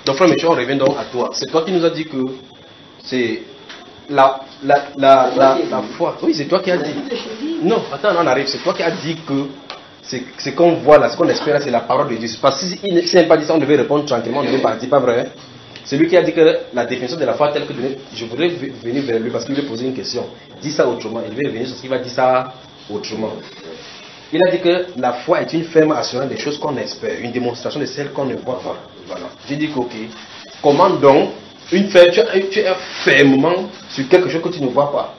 Donc frère Michel, on revient donc à toi. C'est toi qui nous as dit que c'est la foi. Oui, c'est toi qui as dit. Non, attends, on arrive. C'est toi qui as dit que ce qu'on voit là, ce qu'on espère là, c'est la parole de Dieu. Parce que s'il n'a pas dit ça, on devait répondre tranquillement, on devait partir, pas vrai? C'est lui qui a dit que la définition de la foi telle que je voudrais venir vers lui parce qu'il veut poser une question. Dis ça autrement, il veut revenir sur ce qu'il va dire ça autrement. Il a dit que la foi est une ferme assurance des choses qu'on espère, une démonstration de celles qu'on ne voit pas. Voilà. J'ai dit que ok. Comment donc une ferme, tu es fermement sur quelque chose que tu ne vois pas.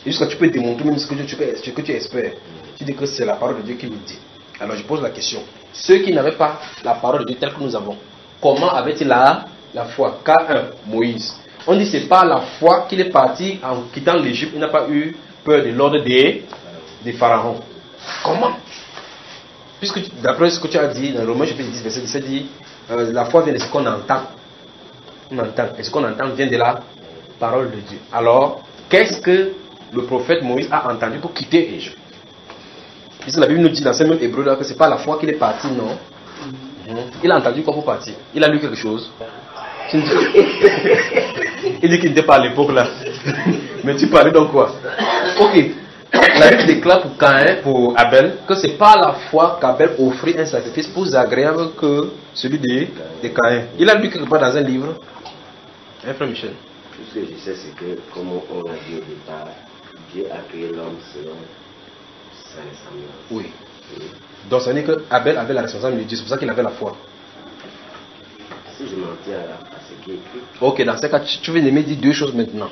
Jusqu'à tu peux démontrer même ce que tu espères. Tu dis que c'est la parole de Dieu qui le dit. Alors je pose la question. Ceux qui n'avaient pas la parole de Dieu telle que nous avons, comment avaient-ils la foi? K1, Moïse. On dit que c'est pas la foi qu'il est parti en quittant l'Égypte. Il n'a pas eu peur de l'ordre des pharaons. Comment? Puisque d'après ce que tu as dit dans Romains chapitre 10, verset 17, dit la foi vient de ce qu'on entend. On entend. Et ce qu'on entend vient de la parole de Dieu. Alors, qu'est-ce que le prophète Moïse a entendu pour quitter l'Égypte? Puisque la Bible nous dit dans ce même hébreu là que c'est pas la foi qu'il est parti, non. Il a entendu quoi pour partir? Il a lu quelque chose. Il dit qu'il n'était pas à l'époque là. Mais tu parlais donc quoi? Ok. La Bible déclare pour Caïn, pour Abel, que c'est pas la foi qu'Abel offrit un sacrifice plus agréable que celui de Caïn. Il a lu quelque part dans un livre. Hein, frère Michel? Tout ce que je sais, c'est que, comme on a dit au départ, Dieu a créé l'homme selon sa ressemblance. Oui. Donc ça veut dire qu'Abel avait la responsabilité de Dieu, c'est pour ça qu'il avait la foi. Si je m'en tiens à ce qui est écrit. Ok, dans ce cas, tu veux me dire deux choses maintenant.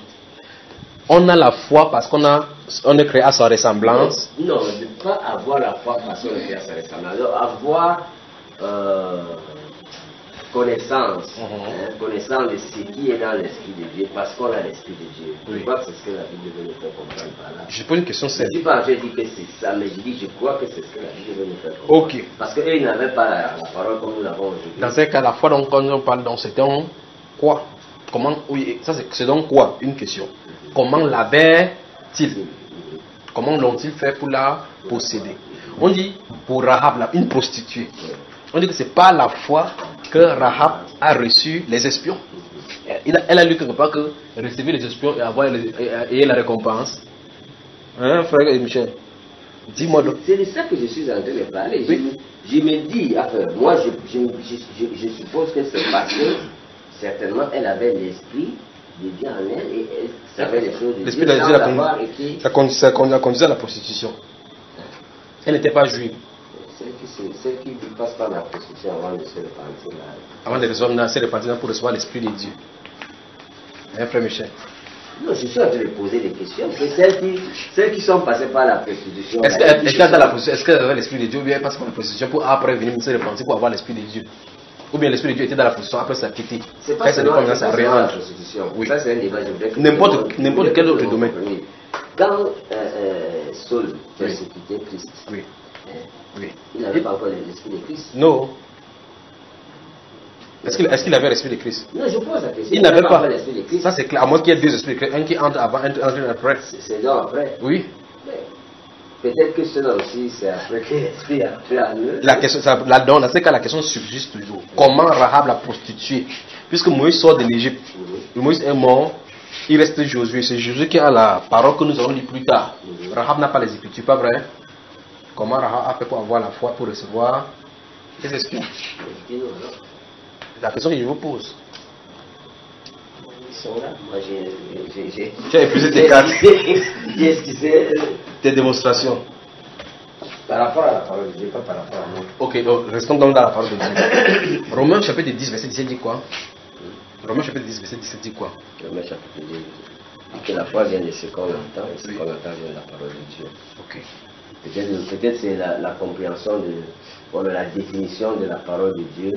On a la foi parce qu'on est créé à sa ressemblance. Non, ne pas avoir la foi parce qu'on est créé à sa ressemblance. Alors, avoir connaissance, connaissance de ce qui est dans l'esprit de Dieu, parce qu'on a l'esprit de Dieu. Oui. Je crois que c'est ce que la Bible veut nous faire comprendre par là. Je pose une question simple. Je ne dis pas, j'ai dit que c'est ça, mais je dis, je crois que c'est ce que la Bible veut nous faire comprendre. Ok. Parce qu'eux, ils n'avaient pas la parole comme nous l'avons aujourd'hui. Dans ce cas, la foi, donc, quand on parle, donc, c'est un quoi? Comment? Oui, ça c'est donc quoi? Une question. Comment l'avait-il? Comment l'ont-ils fait pour la posséder? On dit pour Rahab, une prostituée. On dit que c'est pas la foi que Rahab a reçu les espions. Elle a lu quelque part que recevoir les espions et avoir la récompense. Hein, frère Michel? Dis-moi donc. C'est de ça que je suis en train de parler. Oui. Je me dis, enfin, moi je suppose que c'est parce que certainement elle avait l'esprit de Dieu en elle et elle savait les choses de L'esprit Dieu de Dieu la conduisait à la prostitution. Elle n'était pas juive. Celle qui ne passe pas la prostitution avant de se repentir. Avant de recevoir se repentir pour recevoir l'esprit de Dieu. Hein, frère Michel? Non, je suis en train de poser des questions. Celles qui sont passées par la prostitution. Est-ce qu'elle avait l'esprit de Dieu ou bien elle passe par la prostitution pour après venir se repentir pour avoir l'esprit de Dieu? Ou bien l'esprit de Dieu était dans la prostitution après sa quitté? C'est pas seulement la rien. prostitution. Oui. Ça c'est un débat. N'importe quel autre domaine. Quand Saul persécutait Christ, oui. Oui. Il n'avait pas encore l'esprit de Christ. Non. Est-ce qu'il avait l'esprit de Christ? Non, je pose la question. Il n'avait pas l'esprit de Christ. Ça c'est clair. À moins qu'il y ait deux esprits de Christ. Un qui entre avant, un qui entre après. C'est donc après. Oui. Peut-être que cela aussi, c'est après que l'esprit a fait à eux. La question, dans ce cas, la question subsiste toujours. Comment Rahab la prostituée? Puisque Moïse sort de l'Égypte. Moïse est mort. Il reste Josué. C'est Josué qui a la parole que nous allons lire plus tard. Rahab n'a pas les Écritures, pas vrai? Comment Rahab a fait pour avoir la foi pour recevoir les espions? La question que je vous pose. Ils sont là. Moi, Tu as épuisé tes cartes. J'ai esquissé tes démonstrations. Par rapport à la parole de Dieu, pas par rapport à moi. Ok, donc restons donc dans la parole de Dieu. Romains chapitre 10, verset 17 dit quoi? Romains chapitre 10, verset 17 dit quoi? Romains chapitre 10 dit que la foi vient de ce qu'on entend et ce qu'on entend vient de la parole de Dieu. Ok. Peut-être c'est la compréhension de la définition de la parole de Dieu.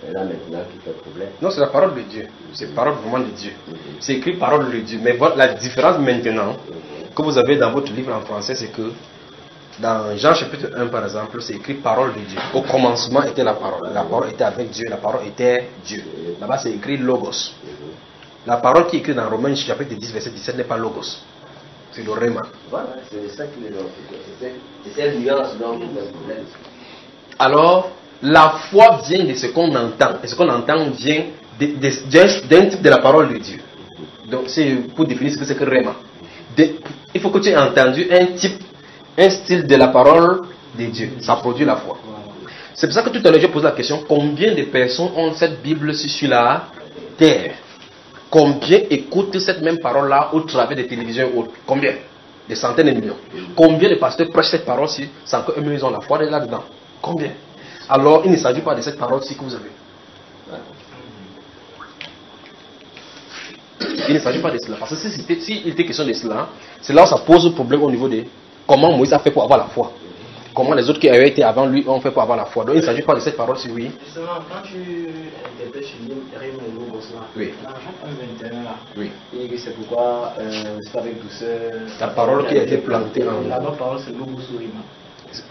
Et là maintenant qui fait problème. Non, c'est la parole de Dieu. C'est la parole vraiment de Dieu. C'est écrit parole de Dieu. Mais la différence maintenant que vous avez dans votre livre en français, c'est que dans Jean chapitre 1 par exemple, c'est écrit parole de Dieu. Au commencement était la parole. La parole était avec Dieu. La parole était Dieu. Là-bas c'est écrit logos. La parole qui est écrite dans Romains chapitre 10 verset 17 n'est pas logos. C'est le réma. Voilà, c'est ça qui est donc. C'est cette nuance donc qui fait problème. Alors, la foi vient de ce qu'on entend. Et ce qu'on entend vient d'un type de la parole de Dieu. Donc c'est pour définir ce que c'est que Réma. Il faut que tu aies entendu un style de la parole de Dieu. Ça produit la foi. C'est pour ça que tout à l'heure je pose la question, combien de personnes ont cette Bible sur la terre? Combien écoutent cette même parole-là au travers des télévisions ou autres? Combien? Des centaines de millions. Combien de pasteurs prêchent cette parole-ci sans qu'eux-mêmes ils ont la foi là-dedans? Combien? Alors il ne s'agit pas de cette parole-ci que vous avez. Il ne s'agit pas de cela. Parce que s'il était question de cela, c'est là où ça pose problème au niveau de comment Moïse a fait pour avoir la foi. Comment les autres qui avaient été avant lui ont fait pour avoir la foi. Donc il ne s'agit pas de cette parole-ci, oui. Justement, quand tu interprètes sur Réma et Logos là, Oui. dans Jean 1:21 là, Oui. il dit que c'est pourquoi c'est avec douceur. La parole qui a été plantée en... La bonne parole c'est Logos ou Réma.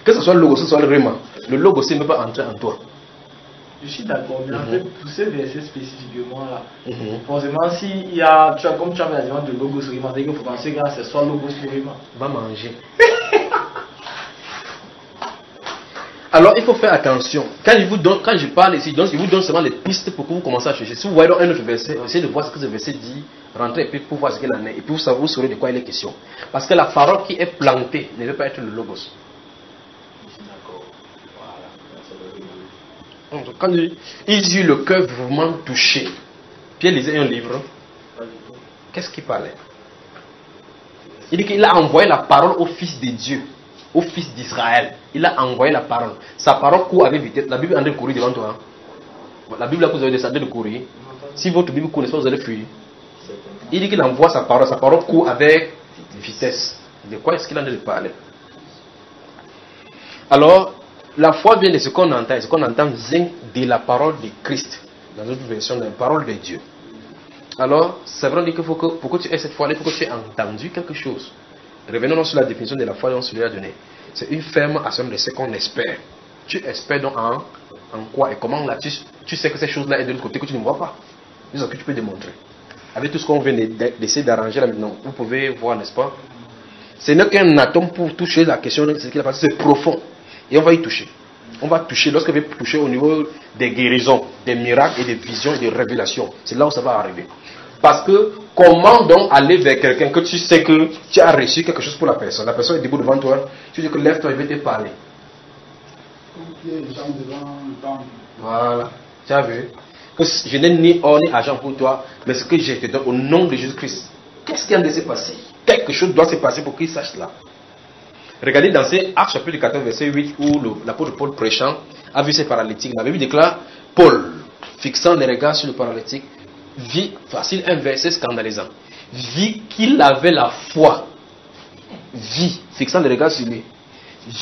Que ce soit le logos, que ce soit le Réma, le logos ne peut pas entrer en toi. Je suis d'accord, mais en fait, pour ce verset spécifiquement là, forcément, si il y a, comme tu as la demande de Logos ou Réma, c'est-à-dire qu'il faut penser que c'est soit Logos ou Réma. Va manger. Alors il faut faire attention. Quand je parle ici, je vous donne seulement les pistes pour que vous commencez à chercher. Si vous voyez dans un autre verset, essayez de voir ce que ce verset dit, rentrez et puis pour voir ce qu'il en est. Et puis vous saurez de quoi il est question. Parce que la parole qui est plantée ne veut pas être le logos. Quand il dit le cœur vraiment touché, Pierre lisait un livre. Qu'est-ce qu'il parlait? Il dit qu'il a envoyé la parole au Fils de Dieu, au Fils d'Israël. Il a envoyé la parole. Sa parole court avec vitesse. La Bible est en train de courir devant toi. La Bible là que vous avez descendu de courir. Si votre Bible court, vous allez fuir. Il dit qu'il envoie sa parole court avec vitesse. De quoi est-ce qu'il en a de parler? Alors, la foi vient de ce qu'on entend. Et ce qu'on entend vient de la parole de Christ. Dans notre version, de la parole de Dieu. Alors, c'est vrai qu'il faut que, pour que tu aies cette foi, il faut que tu aies entendu quelque chose. Revenons sur la définition de la foi dont celui a donné. C'est une ferme assurance de ce qu'on espère. Tu espères donc en quoi et comment là tu sais que ces choses-là est de l'autre côté que tu ne vois pas. C'est ce que tu peux démontrer. Avec tout ce qu'on vient d'essayer d'arranger là maintenant, vous pouvez voir, n'est-ce pas? Ce n'est qu'un atome pour toucher la question de ce qu'il a passé. C'est profond. Et on va y toucher. On va toucher, lorsqu'on va toucher au niveau des guérisons, des miracles et des visions et des révélations. C'est là où ça va arriver. Parce que comment donc aller vers quelqu'un que tu sais que tu as reçu quelque chose pour la personne? La personne est debout devant toi, tu dis que lève-toi, je vais te parler. Voilà, tu as vu? Que je n'ai ni or ni argent pour toi, mais ce que j'ai te donne au nom de Jésus-Christ. Qu'est-ce qui a de se passer? Quelque chose doit se passer pour qu'il sache cela. Regardez dans ces Actes chapitre 14 verset 8 où l'apôtre Paul prêchant a vu ces paralytiques. La Bible déclare, Paul, fixant les regards sur le paralytique, vit, facile un verset scandalisant, vit qu'il avait la foi, vit, fixant les regards sur lui,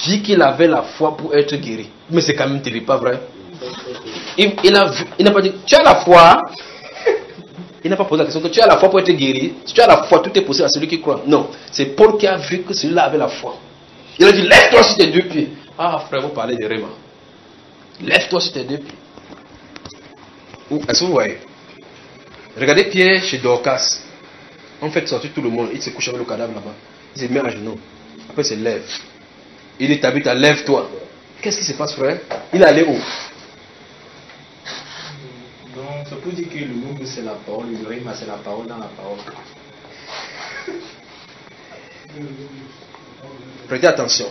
vit qu'il avait la foi pour être guéri. Mais c'est quand même terrible, pas vrai? Il n'a pas dit, tu as la foi. Il n'a pas posé la question que tu as la foi pour être guéri. Si tu as la foi, tout est possible à celui qui croit. Non, c'est Paul qui a vu que celui-là avait la foi. Il a dit, lève-toi sur tes deux pieds. Ah frère, vous parlez de Réma. Lève-toi sur tes deux pieds. Est-ce que vous voyez? Regardez Pierre chez Dorcas. On fait sortir tout le monde. Il se couche avec le cadavre là-bas. Il se met à genoux. Après il se lève. Il dit, Tabitha, lève-toi. Qu'est-ce qui se passe, frère? Il est allé où? Donc, c'est pour dire que le logos c'est la parole, le Réma c'est la parole dans la parole. Prêtez attention.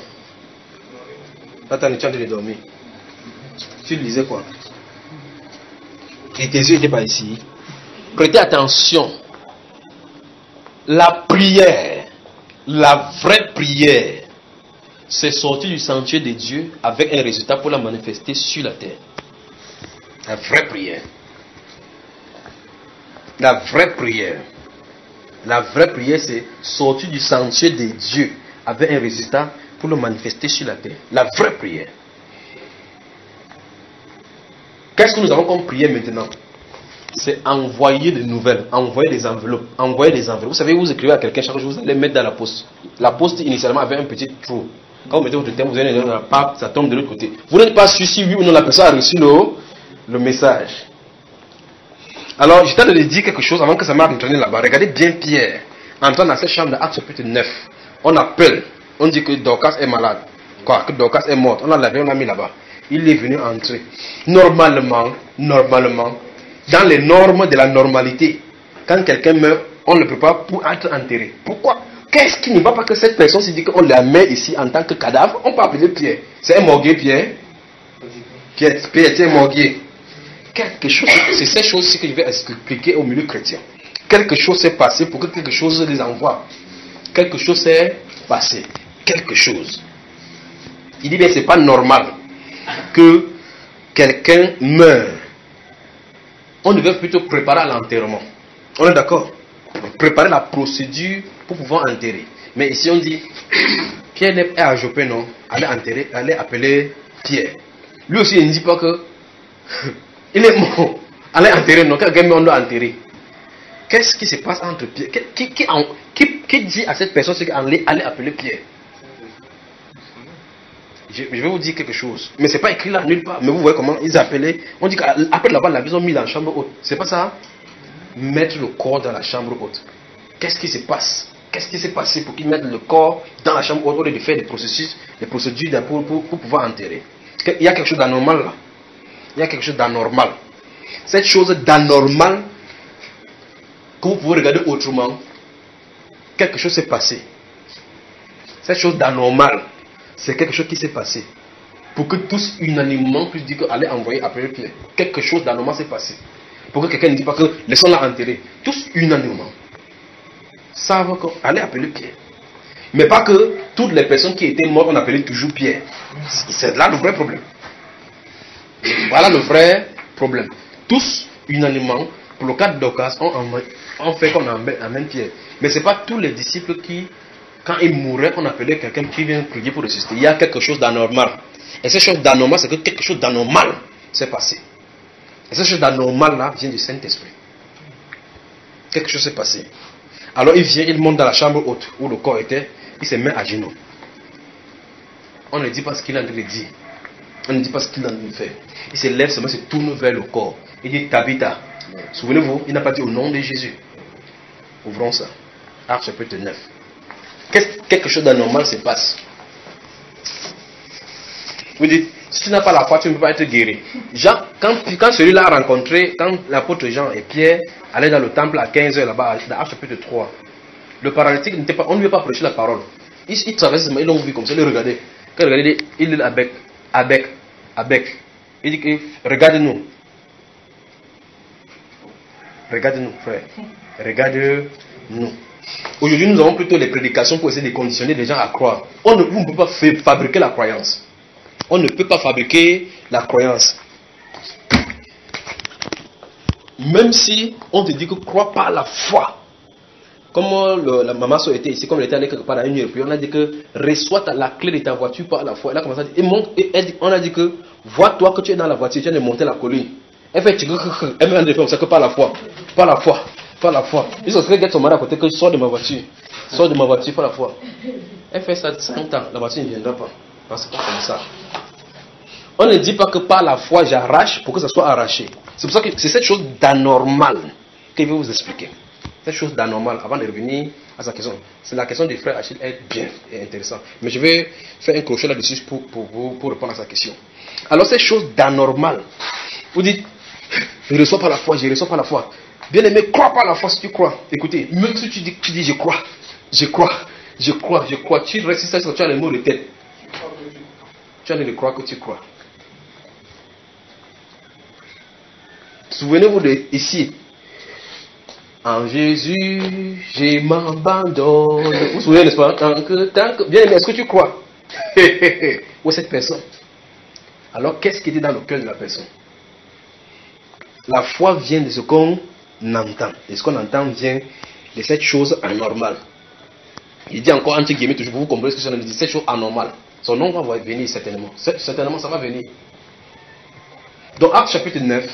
Attends, tu es en train de dormir. Tu lisais quoi? Et tes yeux n'étaient pas ici. Prêtez attention. La prière, la vraie prière, c'est sortir du sentier de Dieu avec un résultat pour la manifester sur la terre. La vraie prière. La vraie prière. La vraie prière, c'est sortir du sentier de Dieu avec un résultat pour le manifester sur la terre. La vraie prière. Qu'est-ce que nous avons comme prière maintenant? C'est envoyer des nouvelles, envoyer des enveloppes, envoyer des enveloppes. Vous savez, vous écrivez à quelqu'un chaque jour, vous allez mettre dans la poste. La poste initialement avait un petit trou. Quand vous mettez votre thème, vous allez dans la pape, ça tombe de l'autre côté. Vous n'êtes pas sûr si oui ou non la personne a reçu le message. Alors, j'étais en train de dire quelque chose avant que ça m'arrive d'entrer là-bas. Regardez bien Pierre, entrant dans cette chambre de Actes chapitre 9. On appelle, on dit que Dorcas est malade. Quoi, que Dorcas est morte. On l'a lavé, on l'a mis là-bas. Il est venu entrer. Normalement, dans les normes de la normalité. Quand quelqu'un meurt, on le prépare pour être enterré. Pourquoi? Qu'est-ce qui ne va pas que cette personne se dit qu'on la met ici en tant que cadavre? On peut appeler Pierre. C'est un morguier, Pierre. Pierre, c'est un morguier. Quelque chose, c'est ces choses que je vais expliquer au milieu chrétien. Quelque chose s'est passé pour que quelque chose les envoie. Quelque chose s'est passé. Quelque chose. Il dit bien, c'est pas normal que quelqu'un meure. On devait plutôt préparer à l'enterrement. On est d'accord? Préparer la procédure pour pouvoir enterrer. Mais ici on dit, Pierre est à Jopé, non? Allez enterrer, allez appeler Pierre. Lui aussi il ne dit pas que il est mort. Allez enterrer, non? Quelqu'un on doit enterrer. Qu'est-ce qui se passe entre Pierre? Qui dit à cette personne qu'elle allait appeler Pierre? Je vais vous dire quelque chose. Mais c'est pas écrit là nulle part. Mais vous voyez comment ils appelaient. On dit qu'après là-bas, la maison mis dans la chambre haute. C'est pas ça? Mettre le corps dans la chambre haute. Qu'est-ce qui se passe? Qu'est-ce qui s'est passé pour qu'ils mettent le corps dans la chambre haute au lieu de faire des processus, des procédures pour pouvoir enterrer? Il y a quelque chose d'anormal là. Il y a quelque chose d'anormal. Cette chose d'anormal que vous pouvez regarder autrement, quelque chose s'est passé. Cette chose d'anormal, c'est quelque chose qui s'est passé. Pour que tous unanimement puissent dire qu'allez envoyer après Pierre. Quelque chose d'anormal s'est passé. Pour que quelqu'un ne dise pas que laissons-la enterrer. Tous unanimement savent qu'allez appeler Pierre. Mais pas que toutes les personnes qui étaient mortes on appelait toujours Pierre. C'est là le vrai problème. Voilà le vrai problème. Tous unanimement, pour le cas d'Ocas, on fait qu'on amène Pierre. Mais ce n'est pas tous les disciples qui, quand ils mouraient, on appelait quelqu'un qui vient prier pour ressusciter. Il y a quelque chose d'anormal. Et cette chose d'anormal, c'est que quelque chose d'anormal s'est passé. Et cette chose d'anormal là vient du Saint-Esprit. Quelque chose s'est passé. Alors il vient, il monte dans la chambre haute où le corps était, il se met à genoux. On ne dit pas ce qu'il a en train de dire. On ne dit pas ce qu'il a en train de faire. Il se lève seulement, se tourne vers le corps. Il dit Tabitha. Souvenez-vous, il n'a pas dit au nom de Jésus. Ouvrons ça. Actes chapitre 9. Quelque chose d'anormal se passe. Vous dites, si tu n'as pas la foi, tu ne peux pas être guéri. Jean, quand celui-là a rencontré, quand l'apôtre Jean et Pierre allaient dans le temple à 15h là-bas, dans Actes chapitre 3, le paralytique n'était pas, on ne lui a pas prêché la parole. Il traversait, ils l'ont vu comme ça, il regardait. Quand il regardait, il dit avec. Il dit que regarde-nous. Regarde-nous, frère. Regarde-nous. Aujourd'hui, nous avons plutôt les prédications pour essayer de conditionner les gens à croire. On ne peut pas fabriquer la croyance. On ne peut pas fabriquer la croyance. Même si on te dit que crois par la foi. Comme la maman était ici, comme elle était allée quelque part à une heure, puis on a dit que reçois la clé de ta voiture par la foi. Elle a commencé à dire, on a dit que vois-toi que tu es dans la voiture, tu viens de monter la colline. Elle fait elle me dit ça que par la foi. Par la foi. Par la foi. Ils sont très son mari à côté que sors de ma voiture. Sors de ma voiture par la foi. Elle fait ça 5 ans, la voiture ne viendra pas. Parce que c'est comme ça. On ne dit pas que par la foi j'arrache pour que ça soit arraché. C'est pour ça que c'est cette chose d'anormal que je vais vous expliquer. Cette chose d'anormal, avant de revenir à sa question. C'est la question du frère Achille est bien et intéressante. Mais je vais faire un crochet là-dessus pour répondre à sa question. Alors cette chose d'anormal, vous dites, je reçois par la foi, je reçois par la foi. Bien aimé, crois par la foi si tu crois. Écoutez, même si tu dis je crois. Tu restes ça, tu as les mots de tête. Tu as de croire que tu crois. Souvenez-vous de ici. En Jésus, je m'abandonne. Vous vous souvenez, n'est-ce pas? Tant que, bien aimé, est-ce que tu crois? Où est cette personne? Alors, qu'est-ce qui était dans le cœur de la personne? La foi vient de ce qu'on entend. Et ce qu'on entend vient de cette chose anormale. Il dit encore entre guillemets, toujours pour vous comprendre ce que je dis, cette chose anormale. Son nom va venir certainement. Certainement, ça va venir. Donc, Actes chapitre 9.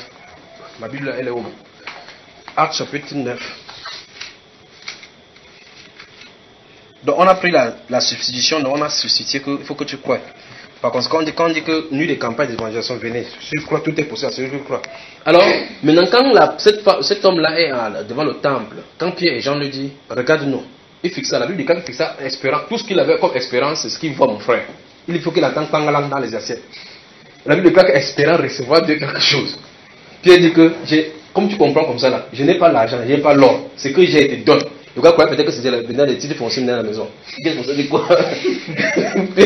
Ma Bible, elle est où? Actes chapitre 9. Donc, on a pris la substitution, donc on a substitué qu'il faut que tu crois. Par conséquent, quand on dit que nulle des campagnes d'évangélisation venaient, si tu crois, tout est possible à celui qui croit. Alors, maintenant, quand cet homme-là est devant le temple, quand Pierre et Jean lui disent, regarde-nous, il fixe ça, la Bible dit, quand il fixe ça, espérant, tout ce qu'il avait comme espérance, c'est ce qu'il voit, mon frère. Il faut qu'il attende Pangalang dans les assiettes. La Bible dit qu'espérant recevoir de quelque chose. Pierre dit que comme tu comprends comme ça là, je n'ai pas l'argent, je n'ai pas l'or. Ce que j'ai te donne. Le gars croyait peut-être que c'était des titres fonciers dans la maison. Il dit, vous savez quoi? Puis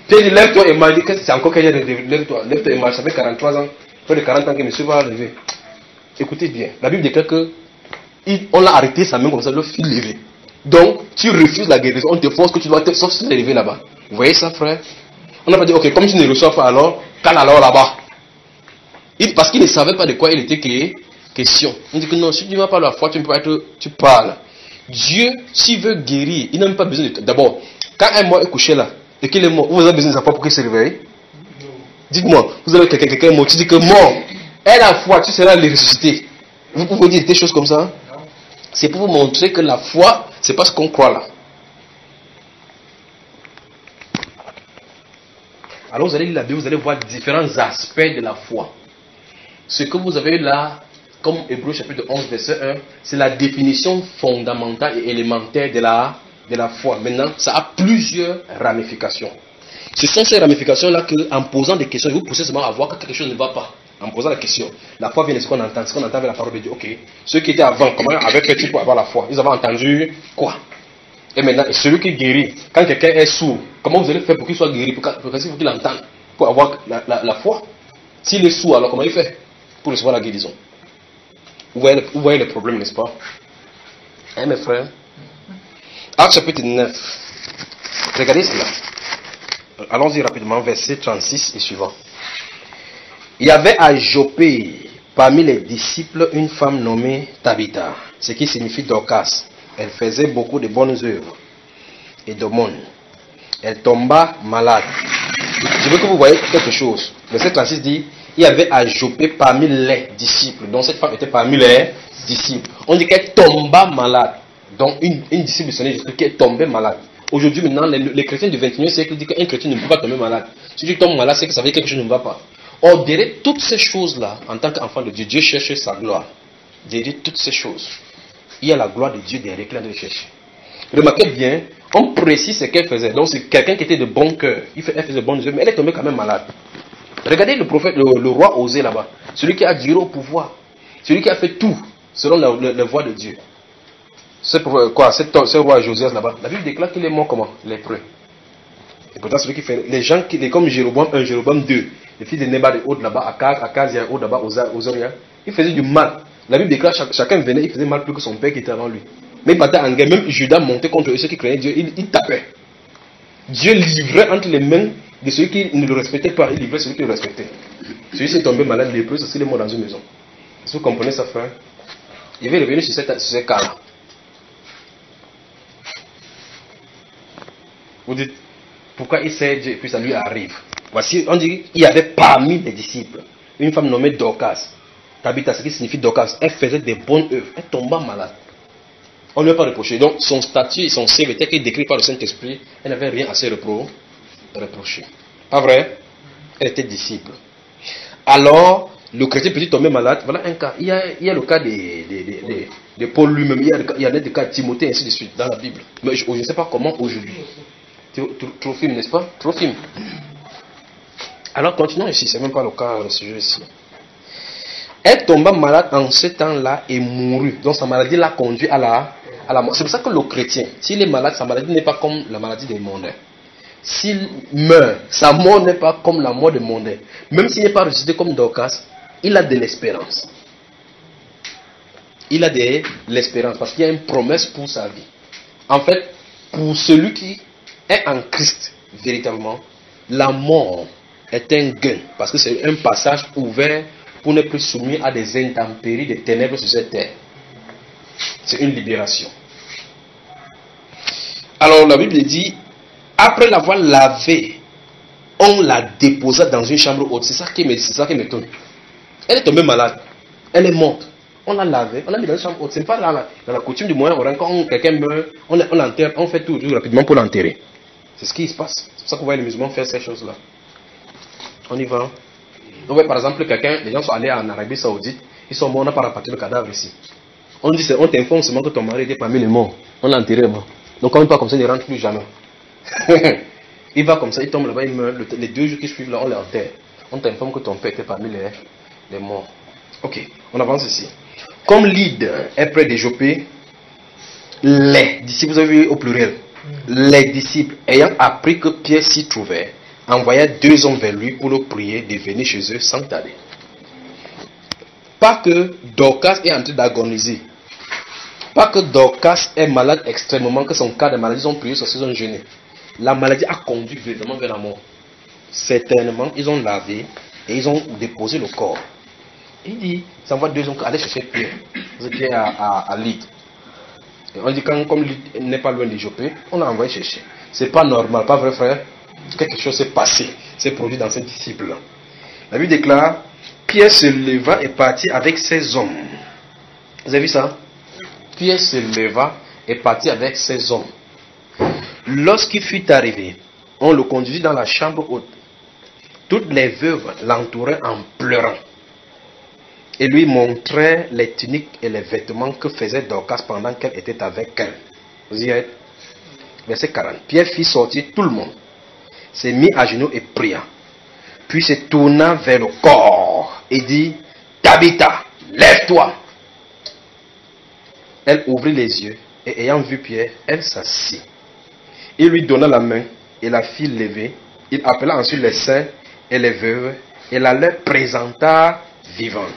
il dit, lève-toi et marche. C'est encore qu'il y a lève-toi et marche. Ça fait 43 ans, près de 40 ans que monsieur va lever. Écoutez bien, la Bible déclare que on l'a arrêté sa main comme ça, le fil levé. Donc, tu refuses la guérison, on te force que tu dois te sauf si tu es levé là-bas. Vous voyez ça, frère? On n'a pas dit, ok, comme tu ne reçois pas alors, cale alors là-bas. Parce qu'il ne savait pas de quoi il était question. On dit que non, si tu n'as pas la foi, tu ne peux pas être, tu parles. Dieu, s'il veut guérir, il n'a même pas besoin de... D'abord, quand un mort est couché là, et qu'il est mort, vous avez besoin de sa foi pour qu'il se réveille? Dites-moi, vous avez quelqu'un mort, tu dis que mort, et la foi, tu seras ressuscité. Vous pouvez dire des choses comme ça? C'est pour vous montrer que la foi, c'est pas ce qu'on croit là. Alors vous allez lire la Bible, vous allez voir différents aspects de la foi. Ce que vous avez là, comme Hébreux chapitre 11, verset 1, c'est la définition fondamentale et élémentaire de la foi. Maintenant, ça a plusieurs ramifications. Ce sont ces ramifications-là qu'en posant des questions, vous poussez seulement à voir que quelque chose ne va pas. En posant la question, la foi vient de ce qu'on entend. Ce qu'on entend avec la parole de Dieu. Ok, ceux qui étaient avant, comment avaient fait-ils pour avoir la foi? Ils avaient entendu quoi? Et maintenant, celui qui guérit, quand quelqu'un est sourd, comment vous allez faire pour qu'il soit guéri? Pour qu'il entende, pour avoir la foi. S'il est sourd, alors comment il fait pour recevoir la guérison? Vous voyez le problème, n'est-ce pas? Hein, mes frères? Acte chapitre 9. Regardez cela. Allons-y rapidement, verset 36 et suivant. Il y avait à Joppé, parmi les disciples, une femme nommée Tabitha, ce qui signifie Dorcas. Elle faisait beaucoup de bonnes œuvres et d'aumônes. Elle tomba malade. Je veux que vous voyez quelque chose. Verset 36 dit, il y avait à Joppé parmi les disciples. Donc cette femme était parmi les disciples. On dit qu'elle tomba malade. Donc une disciple de Seigneur Jésus qui est tombée malade. Aujourd'hui maintenant, les chrétiens du 21e siècle disent qu'un chrétien ne peut pas tomber malade. Si tu tombes malade, c'est que ça veut dire que quelque chose ne va pas. Or, derrière toutes ces choses-là, en tant qu'enfant de Dieu, Dieu cherche sa gloire. Derrière toutes ces choses, il y a la gloire de Dieu derrière qu'il a de chercher. Remarquez bien, on précise ce qu'elle faisait. Donc c'est quelqu'un qui était de bon cœur. Elle faisait de bonnes œuvres, mais elle est tombée quand même malade. Regardez le prophète, le roi Osée là-bas. Celui qui a duré au pouvoir. Celui qui a fait tout selon la voie de Dieu. Ce roi Josias là-bas. La Bible déclare qu'il est mort comment? Lépreux. Et pourtant celui qui fait... Les gens qui... Comme Jéroboam 1, Jéroboam 2. Les fils de Nébat de Haute là-bas, Akaz, Haute là-bas, Ozoria. Ils faisaient du mal. La Bible déclare chacun venait, il faisait mal plus que son père qui était avant lui. Mais il battait en guerre. Même Judas montait contre ceux qui craignaient Dieu. Il tapait. Dieu livrait entre les mains de ceux qui ne le respectaient pas. Il livrait celui qui le respectait. Celui-ci est tombé malade, lépreux, c'est il est mort dans une maison. Est-ce que vous comprenez ça, frère? Il va revenir sur ce cas-là. Vous dites, pourquoi il sait Dieu et puis ça lui arrive? Voici, on dit qu'il y avait parmi les disciples une femme nommée Dorcas. Tabitha, ce qui signifie Dorcas. Elle faisait des bonnes œuvres. Elle tomba malade. On ne lui a pas reproché. Donc son statut et son CV était décrit par le Saint-Esprit. Elle n'avait rien à se reprocher. Pas vrai? Elle était disciple. Alors, le chrétien peut tomber malade. Voilà un cas. Il y a le cas de Paul lui-même. Il y a des cas de Timothée, ainsi de suite, dans la Bible. Mais je ne sais pas comment aujourd'hui. Trophime, n'est-ce pas? Trophime. Alors, continuons ici. Ce n'est même pas le cas, le sujet ici. Elle tomba malade en ce temps-là et mourut. Donc, sa maladie l'a conduit à la mort. C'est pour ça que le chrétien, s'il est malade, sa maladie n'est pas comme la maladie des mondains. S'il meurt, sa mort n'est pas comme la mort des mondains. Même s'il n'est pas ressuscité comme Dorcas, il a de l'espérance. Il a de l'espérance parce qu'il y a une promesse pour sa vie. En fait, pour celui qui est en Christ, véritablement, la mort est un gain. Parce que c'est un passage ouvert pour ne plus soumis à des intempéries, des ténèbres sur cette terre. C'est une libération. Alors la Bible dit, après l'avoir lavé, on la déposa dans une chambre haute. C'est ça qui m'étonne. Elle est tombée malade. Elle est morte. On l'a lavée, on l'a mis dans une chambre haute. Ce n'est pas dans la coutume du Moyen-Orient. Quand quelqu'un meurt, on l'enterre, on fait tout rapidement pour l'enterrer. C'est ce qui se passe. C'est pour ça qu'on voit les musulmans faire ces choses-là. On y va. Donc, par exemple, les gens sont allés en Arabie Saoudite, ils sont morts, on n'a pas rapporté le cadavre ici. On t'informe seulement que ton mari était parmi les morts. On l'a enterré. Donc, quand il part comme ça, il ne rentre plus jamais. Il va comme ça, il tombe là-bas, il meurt. Les 2 jours qui suivent, là, on l'enterre. On t'informe que ton père était parmi les morts. Ok, on avance ici. Comme Lyd est près de Jopé, les disciples, vous avez vu au pluriel, les disciples ayant appris que Pierre s'y trouvait, envoyèrent 2 hommes vers lui pour le prier de venir chez eux sans tarder. Pas que Dorcas est en train d'agoniser, pas que Dorcas est malade extrêmement, que son cas de maladie, ils ont prié sur ils ont jeûné. La maladie a conduit véritablement vers la mort. Certainement, ils ont lavé et ils ont déposé le corps. Il dit, ça envoie 2 hommes aller chercher Pierre. Pierre à Lyd. Et on dit, comme Lyd n'est pas loin de Jopé, on l'a envoyé chercher. C'est pas normal, pas vrai frère? Quelque chose s'est passé, s'est produit dans ces disciples-là. La Bible déclare, Pierre se leva et partit avec ses hommes. Vous avez vu ça? Pierre se leva et partit avec ses hommes. Lorsqu'il fut arrivé, on le conduisit dans la chambre haute. Toutes les veuves l'entouraient en pleurant et lui montraient les tuniques et les vêtements que faisait Dorcas pendant qu'elle était avec elle. Vous y êtes? Verset 40. Pierre fit sortir tout le monde, s'est mis à genoux et pria. Puis se tourna vers le corps et dit, Tabitha, lève-toi. Elle ouvrit les yeux et ayant vu Pierre, elle s'assit. Il lui donna la main et la fit lever. Il appela ensuite les saints et les veuves et la leur présenta vivante.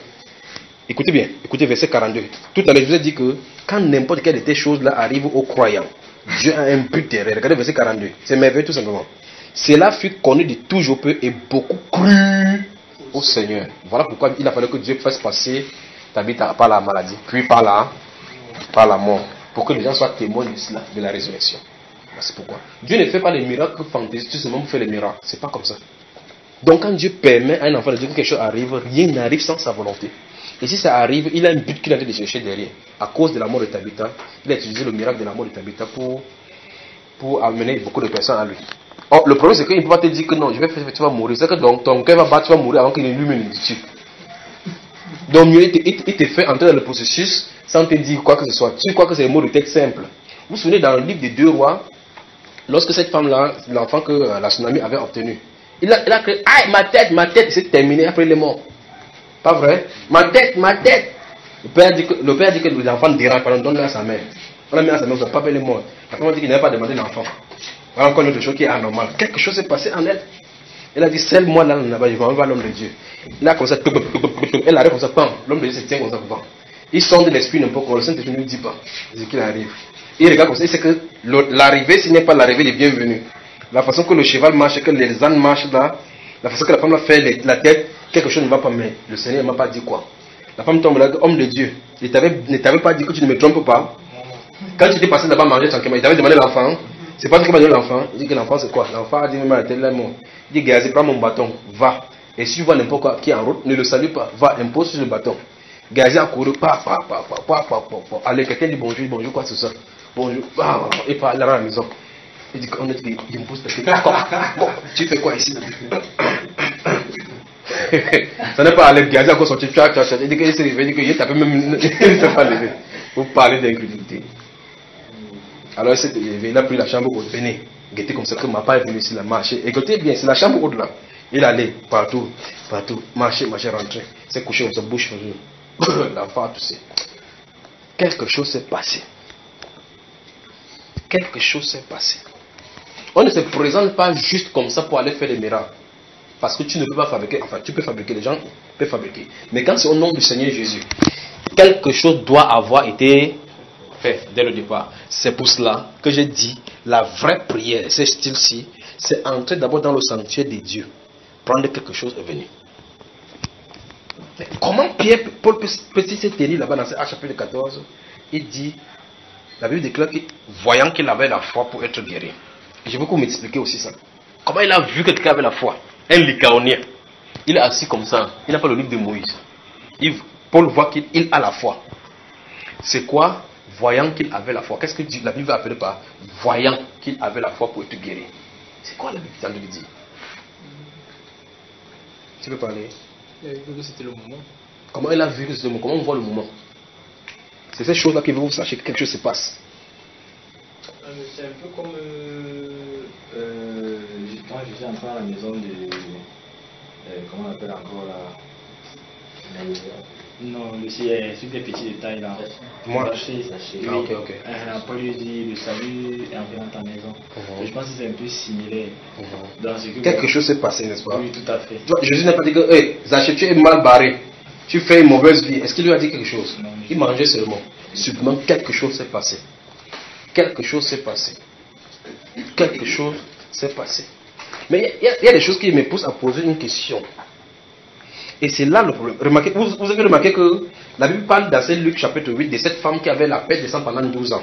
Écoutez bien, écoutez verset 42. Tout à l'heure, je vous ai dit que quand n'importe quelle de ces choses-là arrive aux croyants, Dieu a un but derrière. Regardez verset 42. C'est merveilleux tout simplement. Cela fut connu de tout Jopé et beaucoup crurent au Seigneur. Voilà pourquoi il a fallu que Dieu fasse passer Tabitha par la maladie, puis par la mort, pour que les gens soient témoins de cela, de la résurrection. C'est pourquoi. Dieu ne fait pas les miracles fantaisies, tout simplement pour faire les miracles. C'est pas comme ça. Donc quand Dieu permet à un enfant de Dieu que quelque chose arrive, rien n'arrive sans sa volonté. Et si ça arrive, il a un but qu'il a de chercher derrière. À cause de la mort de Tabitha, il a utilisé le miracle de la mort de Tabitha pour amener beaucoup de personnes à lui. Or, le problème c'est qu'il ne peut pas te dire que non, je vais faire, tu vas mourir. C'est que donc, ton cœur va battre, tu vas mourir avant qu'il n'illumine dessus. Donc mieux, il te fait entrer dans le processus sans te dire quoi que ce soit. Tu crois que c'est un mot de tête simple. Vous vous souvenez dans le livre des 2 rois, lorsque cette femme-là, l'enfant que la tsunami avait obtenu, il a crié, aïe, ma tête, c'est terminé, après il est mort. Pas vrai? Ma tête. Le père dit que l'enfant dérange, pardon, donne-le à sa mère. On l'a mis à sa mère, son papa il est mort. La femme dit qu'il n'avait pas demandé l'enfant. Voilà encore une autre chose qui est anormale. Quelque chose s'est passé en elle. Elle a dit, seul moi là, je vais voir l'homme de Dieu. Il a comme ça, elle arrive comme ça, l'homme de Dieu se tient comme ça, il sonde l'esprit n'importe quoi, le Saint-Esprit ne lui dit pas ce qu'il arrive. Il regarde comme ça, il sait que l'arrivée, s'il n'est pas l'arrivée, il est bienvenu. La façon que le cheval marche, que les ânes marchent là, la façon que la femme a fait la tête, quelque chose ne va pas, mais le Seigneur ne m'a pas dit quoi. La femme tombe là, homme de Dieu, il ne t'avait pas dit que tu ne me trompes pas. Quand tu étais passé là-bas manger tranquillement, il t'avait demandé l'enfant. C'est pas ce qu'il m'a donné l'enfant. Il dit que l'enfant c'est quoi? L'enfant a dit, mais elle est mort. Il dit, Gazi, prends mon bâton, va. Et si tu vois n'importe quoi qui est en route, ne le salue pas, va, impose sur le bâton. Gazi a couru, allez, quelqu'un dit bonjour, quoi, c'est ça. Bonjour, et pas là à la maison. Il dit, on est dit, il me pose la question. Tu fais quoi ici? Ça n'est pas allé, Gazi a encore sorti, il dit qu'il s'est réveillé, il dit qu'il tapé même, il ne s'est pas levé. Vous parlez d'incrédulité. Alors il s'est levé, il a pris la chambre haute, venez, guettez comme ça que ma part est venue ici, il a marché. Écoutez bien, c'est la chambre haute là. Il allait partout, marcher, rentrer. Il s'est couché comme ça, bouche. L'enfant a toussé. Quelque chose s'est passé. Quelque chose s'est passé. On ne se présente pas juste comme ça pour aller faire des miracles. Parce que tu ne peux pas fabriquer, enfin tu peux fabriquer, les gens peuvent fabriquer. Mais quand c'est au nom du Seigneur Jésus, quelque chose doit avoir été fait dès le départ. C'est pour cela que j'ai dit, la vraie prière, ce style-ci, c'est entrer d'abord dans le sanctuaire de Dieu. Prendre quelque chose et venir. Mais comment Paul peut-il se tenir là-bas dans ce chapitre 14? Il dit, la Bible déclare que, voyant qu'il avait la foi pour être guéri. Je veux que vous m'expliquiez aussi ça. Comment il a vu que quelqu'un avait la foi? Un lycaonien. Il est assis comme ça. Il n'a pas le livre de Moïse. Paul voit qu'il a la foi. C'est quoi? Voyant qu'il avait la foi. Qu'est-ce que la Bible va appeler par voyant qu'il avait la foi pour être guéri? C'est quoi la Bible tente de lui dire? Tu peux parler? Il a vu que c'était le moment. Comment il a vu que c'était le moment? Comment on voit le moment? C'est ces choses-là qui veut vous sachiez que quelque chose se passe. C'est un peu comme quand je suis entré à la maison de comment on appelle encore là, Non, c'est sur des petits détails là. Moi. Sachez, Ah, ok, ok. Après, lui dit le salut est entré dans ta maison. Je pense que c'est un peu similaire. Dans ce que Quelque chose s'est passé, n'est-ce pas? Oui, tout à fait. Tu vois, Jésus n'a pas dit que, hey, Zachée, tu es mal barré. Tu fais une mauvaise vie. Est-ce qu'il lui a dit quelque chose? Non, Il mangeait seulement. Simplement, quelque chose s'est passé. Quelque chose s'est passé. Quelque chose s'est passé. Mais il y a des choses qui me poussent à poser une question. Et c'est là le problème. Remarquez, vous avez remarqué que la Bible parle dans Luc chapitre 8 de cette femme qui avait la peste de sang pendant 12 ans.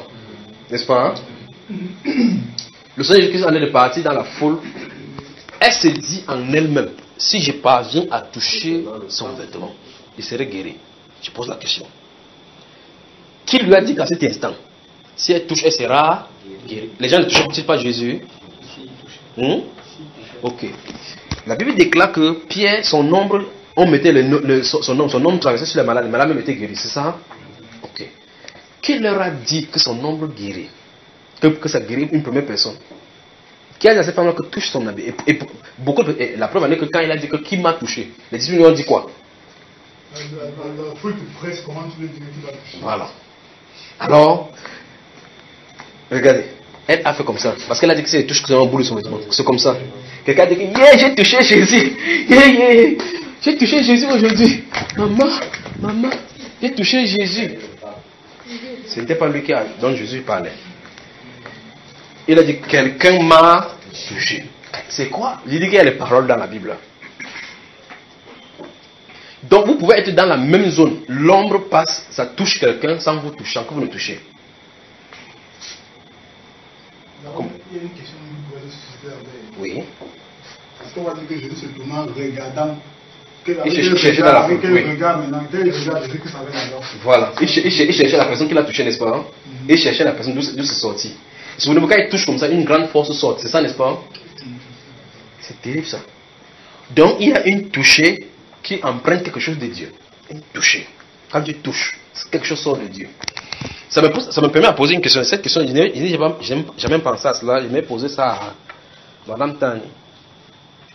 N'est-ce pas? Le Seigneur Jésus-Christ en est parti dans la foule. Elle se dit en elle-même, si je parviens à toucher son vêtement, il serait guéri. Je pose la question. Qui lui a dit qu'à cet instant, si elle touche, elle sera guérie? Les gens ne touchent pas Jésus? Ok. La Bible déclare que Pierre, son ombre, on mettait son ombre traversait sur les malades même étaient guéris, c'est ça? Ok. Qui leur a dit que son ombre guérit? Que ça guérit une première personne? Qui a dit à cette femme-là que touche son habit? Et la preuve en est que quand il a dit que qui m'a touché, les disciples lui ont dit quoi? La foule te presse, comment tu veux dire qu'il va toucher? Voilà. Alors, regardez, elle a fait comme ça. Parce qu'elle a dit que c'est touche son bout de son vêtement. C'est comme ça. Quelqu'un a dit que yeah, j'ai touché Jésus. Yeah. J'ai touché Jésus aujourd'hui. Maman, j'ai touché Jésus. Ce n'était pas lui dont Jésus parlait. Il a dit quelqu'un m'a touché. C'est quoi? Il dit qu'il y a les paroles dans la Bible. Donc vous pouvez être dans la même zone. L'ombre passe, ça touche quelqu'un sans vous toucher, sans que vous ne touchez. Il y a une question que vous pouvez susciter avec. Oui. Parce qu'on va dire que Jésus se tournant, regardant. Il cherchait dans la foule. Quel regard maintenant? Quel regard Jésus que ça avait là-bas? Voilà. Il cherchait la personne qui l'a touché, n'est-ce pas? Il cherchait la personne d'où c'est sorti. Si vous voulez, quand il touche comme ça, une grande force sort. C'est ça, n'est-ce pas? C'est terrible ça. Donc il y a une touchée qui emprunte quelque chose de Dieu. Une touchée. Quand tu touches, quelque chose sort de Dieu. Ça me permet à poser une question. Cette question, je n'ai jamais pensé à cela. Je m'ai posé ça à Madame Tani.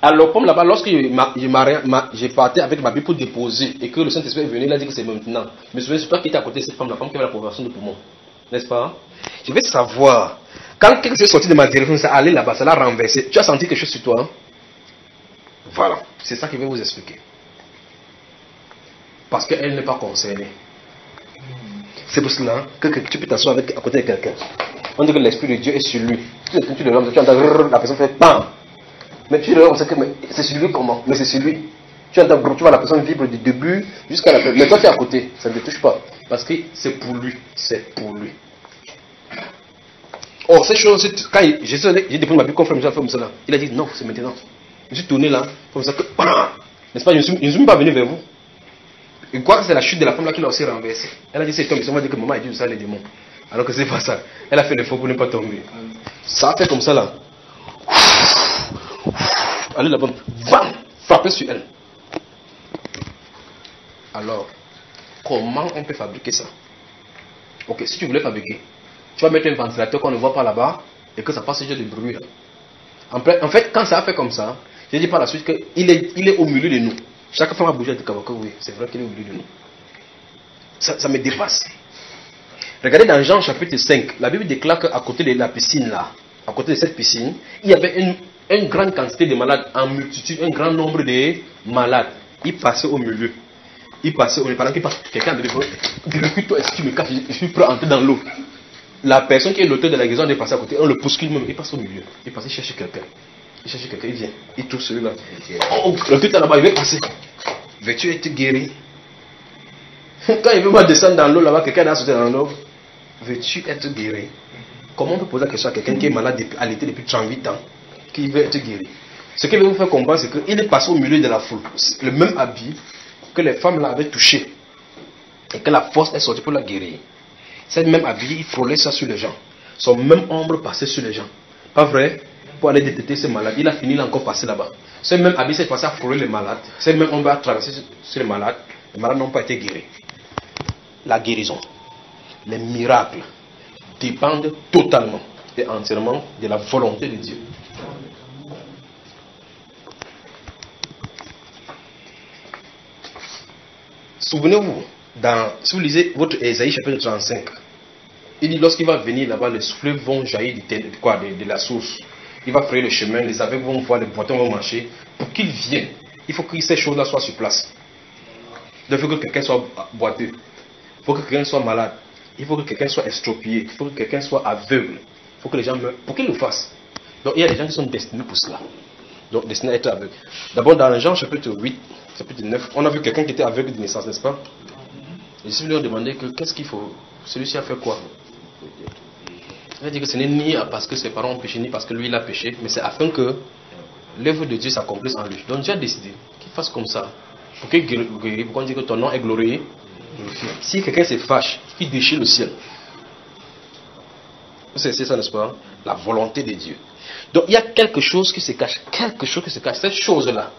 Alors, comme là-bas, lorsque j'ai parti avec ma Bible pour déposer et que le Saint-Esprit est venu, il a dit que c'est maintenant. Je me souviens, c'est toi qui étais à côté de cette femme, la femme qui avait la progression de poumon. N'est-ce pas? Je vais savoir. Quand quelque chose est sorti de ma direction, ça allait là-bas, ça l'a renversé. Tu as senti quelque chose sur toi? Hein? Voilà. C'est ça que je vais vous expliquer. Parce qu'elle n'est pas concernée. C'est pour cela que tu peux t'asseoir à côté de quelqu'un. On dit que l'Esprit de Dieu est sur lui. Tu le lances, tu entends, la personne fait PAM. Mais tu le lances, c'est sur lui comment? Mais c'est sur lui. Tu entends, tu vois la personne vibre du début jusqu'à la fin. Mais toi tu es à côté, ça ne te touche pas. Parce que c'est pour lui. C'est pour lui. Oh, cette chose, quand j'ai déposé ma Bible, comme ça, comme cela. Il a dit non, c'est maintenant. Je suis tourné là, comme ça que. N'est-ce pas, je ne suis même pas venu vers vous. Et quoi que c'est la chute de la femme là qui l'a aussi renversée. Elle a dit c'est toi, mais on va dire que maman a dit ça les démons. Alors que c'est pas ça. Elle a fait l'effort pour ne pas tomber. Ça a fait comme ça là. Allez là-bas, frapper sur elle. Alors, comment on peut fabriquer ça? Ok, si tu voulais fabriquer, tu vas mettre un ventilateur qu'on ne voit pas là-bas et que ça passe ce genre de bruit là. En fait, quand ça a fait comme ça, j'ai dit par la suite qu'il est au milieu de nous. Chaque femme a bougé, elle dit que oui, c'est vrai qu'il est au milieu de nous. Ça me dépasse. Regardez dans Jean chapitre 5, la Bible déclare qu'à côté de la piscine là, à côté de cette piscine, il y avait une grande quantité de malades, en multitude, un grand nombre de malades. Il passait au milieu. Il passait au milieu. Pendant qu'il passe, quelqu'un devait dire, recule-toi, est-ce que tu me caches, je suis prêt à entrer dans l'eau. La personne qui est l'auteur de la guérison est passée à côté, on le pousse lui-même, il passe au milieu. Il passe, il cherche quelqu'un. Il cherche quelqu'un, il vient. Il touche celui-là. Oh, le tout là-bas, il va passer. Veux-tu être guéri? Quand il veut descendre dans l'eau là-bas, quelqu'un a sauté dans l'eau. Veux-tu être guéri? Comment on peut poser la question à quelqu'un qui est malade alité depuis 38 ans, qui veut être guéri? Ce qui veut vous faire comprendre, c'est qu'il est passé au milieu de la foule. Le même habit que les femmes là avaient touché. Et que la force est sortie pour la guérir. Cette même habit, il frôlait ça sur les gens. Son même ombre passait sur les gens. Pas vrai? Pour aller détecter ces malades. Il a fini, il a encore passé là-bas. Ce même habit s'est passé à frôler les malades. Cette même ombre a traversé sur les malades. Les malades n'ont pas été guéris. La guérison, les miracles dépendent totalement et entièrement de la volonté de Dieu. Souvenez-vous, si vous lisez votre Ésaïe chapitre 35, il dit lorsqu'il va venir là-bas, les fleuves vont jaillir de la source. Il va frayer le chemin, les aveugles vont voir, les boitons vont marcher. Pour qu'ils viennent, il faut que ces choses-là soient sur place. Il faut que quelqu'un soit boiteux. Il faut que quelqu'un soit malade. Il faut que quelqu'un soit estropié. Il faut que quelqu'un soit aveugle. Il faut que les gens meurent. Pour qu'ils le fassent. Donc il y a des gens qui sont destinés pour cela. Donc destinés à être aveugles. D'abord dans Jean chapitre 8, chapitre 9, on a vu quelqu'un qui était aveugle de naissance, n'est-ce pas? Et si vous lui ont demandé qu'est-ce qu'il faut, celui-ci a fait quoi? Il a dit que ce n'est ni parce que ses parents ont péché, ni parce que lui il a péché, mais c'est afin que l'œuvre de Dieu s'accomplisse en lui. Donc Dieu a décidé qu'il fasse comme ça. Pour qu'il guérisse, pourquoi on dit que ton nom est glorieux? Si quelqu'un se fâche, il déchire le ciel. C'est ça, n'est-ce pas? La volonté de Dieu. Donc il y a quelque chose qui se cache. Quelque chose qui se cache. Cette chose-là,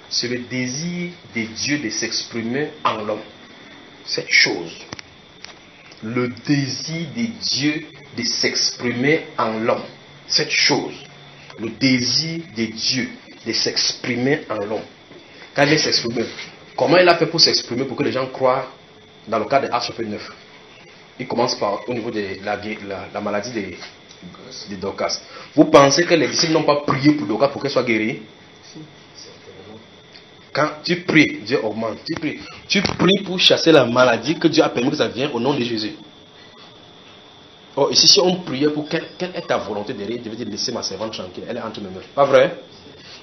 c'est le désir de Dieu de s'exprimer en l'homme. Cette chose. Le désir de Dieu de s'exprimer en l'homme. Cette chose. Le désir de Dieu de s'exprimer en l'homme. Quand il s'exprimer, comment il a fait pour s'exprimer pour que les gens croient dans le cas de Actes chapitre 9? Il commence par au niveau de la maladie de Dorcas. Vous pensez que les disciples n'ont pas prié pour Dorcas pour qu'elle soit guérie? Quand tu pries, Dieu augmente. Tu pries pour chasser la maladie que Dieu a permis que ça vienne au nom de Jésus. Oh, ici, si on priait pour quelle est ta volonté derrière, je vais dire laisser ma servante tranquille, elle est entre mes mains. Pas vrai?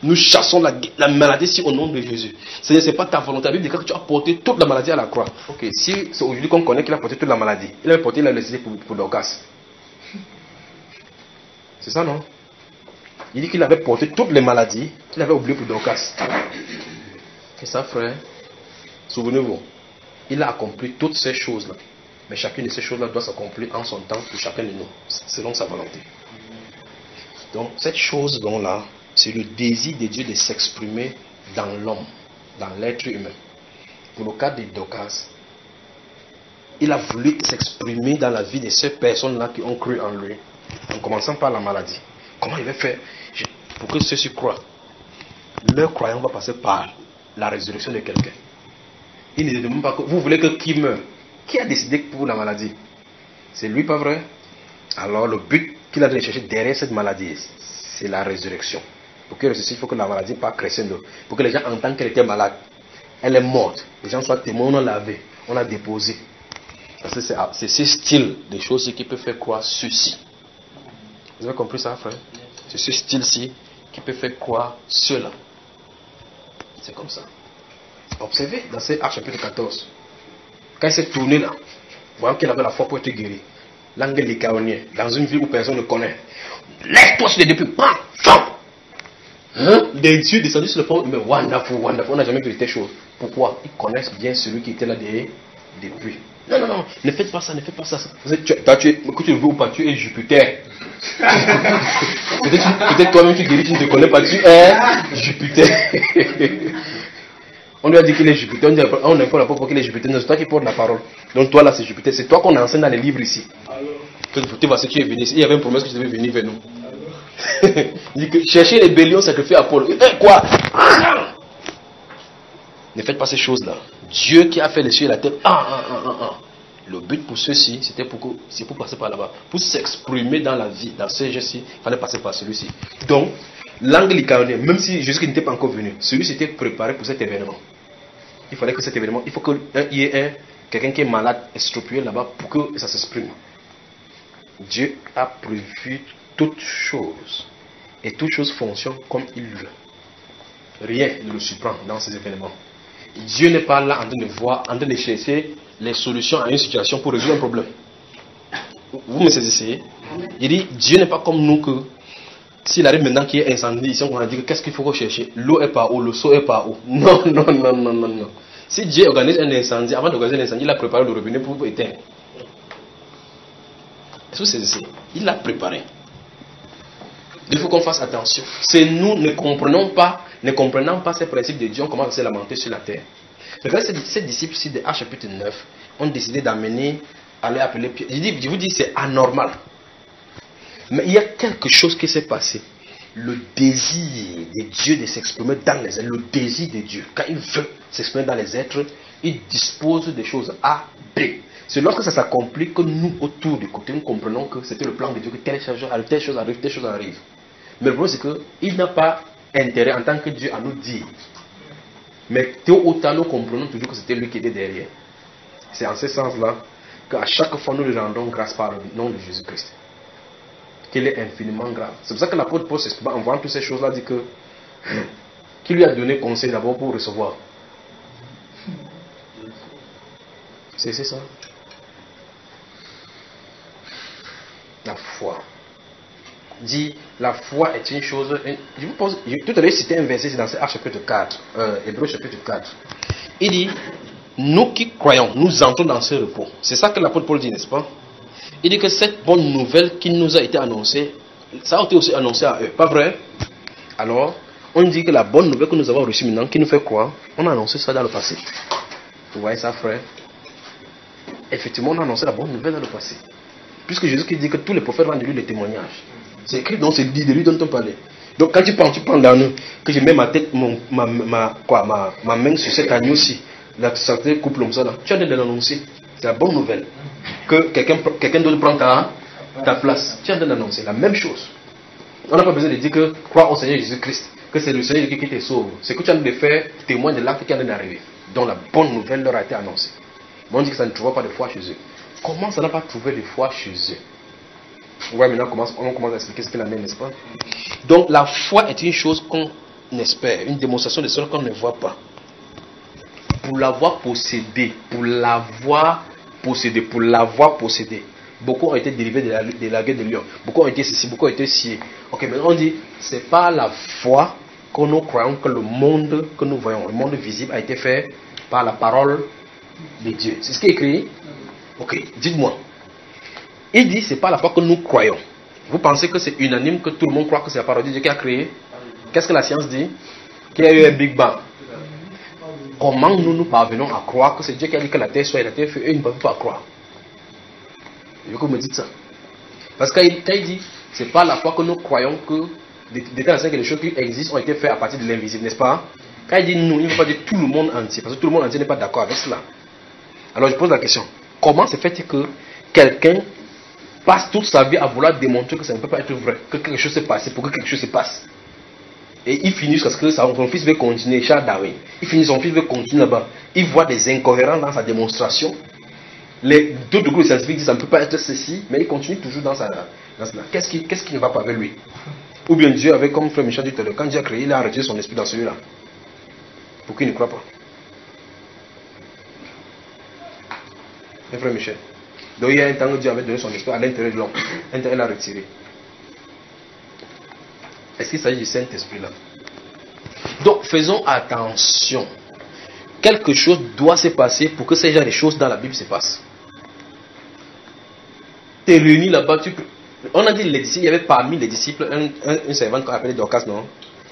Nous chassons la maladie ici au nom de Jésus. Ce n'est pas ta volonté. La Bible dit que tu as porté toute la maladie à la croix. Ok, si c'est aujourd'hui qu'on connaît qu'il a porté toute la maladie, il a porté la laissé pour Dorcas. C'est ça, non? Il dit qu'il avait porté toutes les maladies qu'il avait oubliées pour Dorcas. C'est ça, frère. Souvenez-vous, il a accompli toutes ces choses-là. Mais chacune de ces choses-là doit s'accomplir en son temps pour chacun de nous, selon sa volonté. Donc, cette chose-là, c'est le désir de Dieu de s'exprimer dans l'homme, dans l'être humain. Pour le cas de Dorcas, il a voulu s'exprimer dans la vie de ces personnes-là qui ont cru en lui, en commençant par la maladie. Comment il va faire pour que ceux-ci croient? Leur croyance va passer par la résurrection de quelqu'un. Il ne demande pas que vous voulez que qui meure. Qui a décidé pour la maladie? C'est lui, pas vrai? Alors le but qu'il a de chercher derrière cette maladie, c'est la résurrection. Pour que il faut que la maladie pas crescendo. Pour que les gens entendent qu'elle était malade. Elle est morte. Les gens soient témoins, on a lavé, on a déposé. Parce que c'est ce style de choses qui peut faire croire ceci. Vous avez compris ça, frère? C'est ce style-ci qui peut faire croire cela. C'est comme ça. Observez dans ces Actes chapitre 14. Quand il s'est tourné là, voyant qu'il avait la foi pour être guéri. L'angle lycaonien, dans une ville où personne ne connaît. Lève-toi sur les deux pieds. Des dieux descendus sur le pont. Mais wonderful. On n'a jamais vu de telle chose. Pourquoi? Ils connaissent bien celui qui était là depuis. Non. Ne faites pas ça. Que tu le veux ou pas, tu es Jupiter. Peut-être toi-même tu guéris, tu ne te connais pas, tu es Jupiter. On lui a dit qu'il est Jupiter, on n'a pas la pour qu'il est Jupiter, c'est toi qui portes la parole. Donc toi là c'est Jupiter, c'est toi qu'on enseigne dans les livres ici. Que tu vois ce qui est venu ici, il y avait une promesse que tu devais venir vers nous. Il dit que chercher les bélions sacrifiés à Paul. Quoi? Ne faites pas ces choses-là. Dieu qui a fait les cieux et la terre. Le but pour ceux-ci, c'est pour passer par là-bas. Pour s'exprimer dans la vie, dans ce geste-ci, il fallait passer par celui-ci. Donc, l'angle lycaonien, même si Jésus n'était pas encore venu, celui-ci était préparé pour cet événement. Il fallait que cet événement, il faut qu'il y ait quelqu'un qui est malade, estropié là-bas pour que ça s'exprime. Dieu a prévu toutes choses. Et toutes choses fonctionnent comme il veut. Rien ne le surprend dans ces événements. Dieu n'est pas là en train de voir, en train de chercher les solutions à une situation pour résoudre un problème. Vous me saisissez? Il dit, Dieu n'est pas comme nous que s'il arrive maintenant qu'il y ait incendie ici, on a dit qu'est-ce qu'il faut rechercher? L'eau est par où? Le seau est par où? Non. Si Dieu organise un incendie, avant d'organiser l'incendie, il a préparé le robinet pour éteindre. Est-ce que vous saisissez? Il l'a préparé. Il faut qu'on fasse attention. C'est nous ne comprenons pas ces principes de Dieu, on commence à se lamenter sur la terre. Regardez ces disciples-ci de Actes chapitre 9 ont décidé d'amener, à les appeler Pierre. Je vous dis, c'est anormal. Mais il y a quelque chose qui s'est passé. Le désir de Dieu de s'exprimer dans les airs, le désir de Dieu, quand il veut s'exprimer dans les êtres, il dispose des choses A, B. C'est lorsque ça s'accomplit que nous, autour du côté, nous comprenons que c'était le plan de Dieu, que telle chose arrive, telle chose arrive, telle chose arrive. Mais le problème, c'est qu'il n'a pas intérêt en tant que Dieu à nous dire. Mais tôt ou tard, nous comprenons toujours que c'était lui qui était derrière. C'est en ce sens-là qu'à chaque fois, nous lui rendons grâce par le nom de Jésus-Christ. Qu'il est infiniment grave. C'est pour ça que l'apôtre Paul s'exprime en voyant toutes ces choses-là, dit que qui lui a donné conseil d'abord pour recevoir. C'est ça. La foi. Dit, la foi est une chose. Je vous pose, tout à l'heure, c'était un verset, c'est dans Actes chapitre 4, Hébreux chapitre 4. Il dit, nous qui croyons, nous entrons dans ce repos. C'est ça que l'apôtre Paul dit, n'est-ce pas? Il dit que cette bonne nouvelle qui nous a été annoncée, ça a été aussi annoncé à eux, pas vrai? Alors, on dit que la bonne nouvelle que nous avons reçue maintenant, qui nous fait croire, on a annoncé ça dans le passé. Vous voyez ça, frère? Effectivement, on a annoncé la bonne nouvelle dans le passé. Puisque Jésus qui dit que tous les prophètes rendent de lui le témoignage. C'est écrit, donc c'est dit de lui dont on parlait. Donc quand tu prends dans nous, que je mets ma tête, ma main sur cet agneau-ci, la santé couple comme ça, là, tu as de l'annoncer. C'est la bonne nouvelle. Que quelqu'un d'autre prend ta place. Tu as de l'annoncer. La même chose. On n'a pas besoin de dire que crois au Seigneur Jésus-Christ, que c'est le Seigneur qui te sauve. C'est que tu as de faire témoin de l'acte qui est en train d'arriver. Donc la bonne nouvelle leur a été annoncée. Mais on dit que ça ne trouve pas de foi chez eux. Comment ça n'a pas trouvé de foi chez eux? Ouais, maintenant on commence à expliquer ce qu'il amène, n'est-ce pas? Donc la foi est une chose qu'on espère, une démonstration de ce qu'on ne voit pas. Pour l'avoir possédé, beaucoup ont été dérivés de la guerre de Lion. Beaucoup ont été ceci, beaucoup ont été sciés. Ok, maintenant on dit, c'est pas la foi que nous croyons que le monde que nous voyons, le monde visible a été fait par la parole de Dieu. C'est ce qui est écrit. Ok, dites-moi. Il dit, c'est pas la foi que nous croyons. Vous pensez que c'est unanime que tout le monde croit que c'est la parole de Dieu qui a créé? Qu'est-ce que la science dit? Qu'il y a eu un Big Bang. Comment nous parvenons à croire que c'est Dieu qui a dit que la terre soit et la terre fut, et ils ne peuvent pas croire? Je veux que vous me dites ça. Parce que quand il dit, c'est pas la foi que nous croyons que les choses qui existent ont été faites à partir de l'invisible, n'est-ce pas? Quand il dit nous, il ne veut pas dire tout le monde entier, parce que tout le monde entier n'est pas d'accord avec cela. Alors je pose la question, comment se fait-il que quelqu'un passe toute sa vie à vouloir démontrer que ça ne peut pas être vrai, que quelque chose s'est passé pour que quelque chose se passe? Et il finit parce que son fils veut continuer, Charles Darwin. Il finit, son fils veut continuer là-bas. Il voit des incohérences dans sa démonstration. Les deux groupes scientifiques disent ça ne peut pas être ceci, mais il continue toujours dans cela. Qu'est-ce qui ne va pas avec lui? Ou bien Dieu avait, comme frère Michel dit tout à l'heure, quand Dieu a créé, il a arrêté son esprit dans celui-là. Pour qu'il ne croit pas. Et frère Michel. Donc il y a un temps où Dieu avait donné son esprit à l'intérieur de l'homme. Un temps il l'a retiré. Est-ce qu'il s'agit du Saint-Esprit là? Donc faisons attention. Quelque chose doit se passer pour que ces genre de choses dans la Bible se passent. Tu es réuni là-bas, on a dit les disciples, il y avait parmi les disciples un servante qu'on appelait Dorcas, non?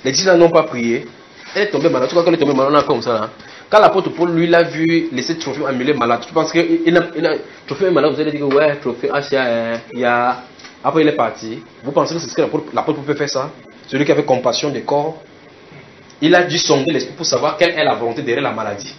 Les disciples n'ont pas prié. Elle est tombée malade. Tu crois qu'elle est tombée malade, on a comme ça là. Quand l'apôtre Paul lui l'a vu laisser Trophée amuler malade, tu penses qu'il a Trophée malade, vous allez dire que ouais, Trophée, il y a. Après il est parti. Vous pensez que c'est ce que l'apôtre peut faire ça? Celui qui avait compassion des corps. Il a dû sonder l'esprit pour savoir quelle est la volonté derrière la maladie.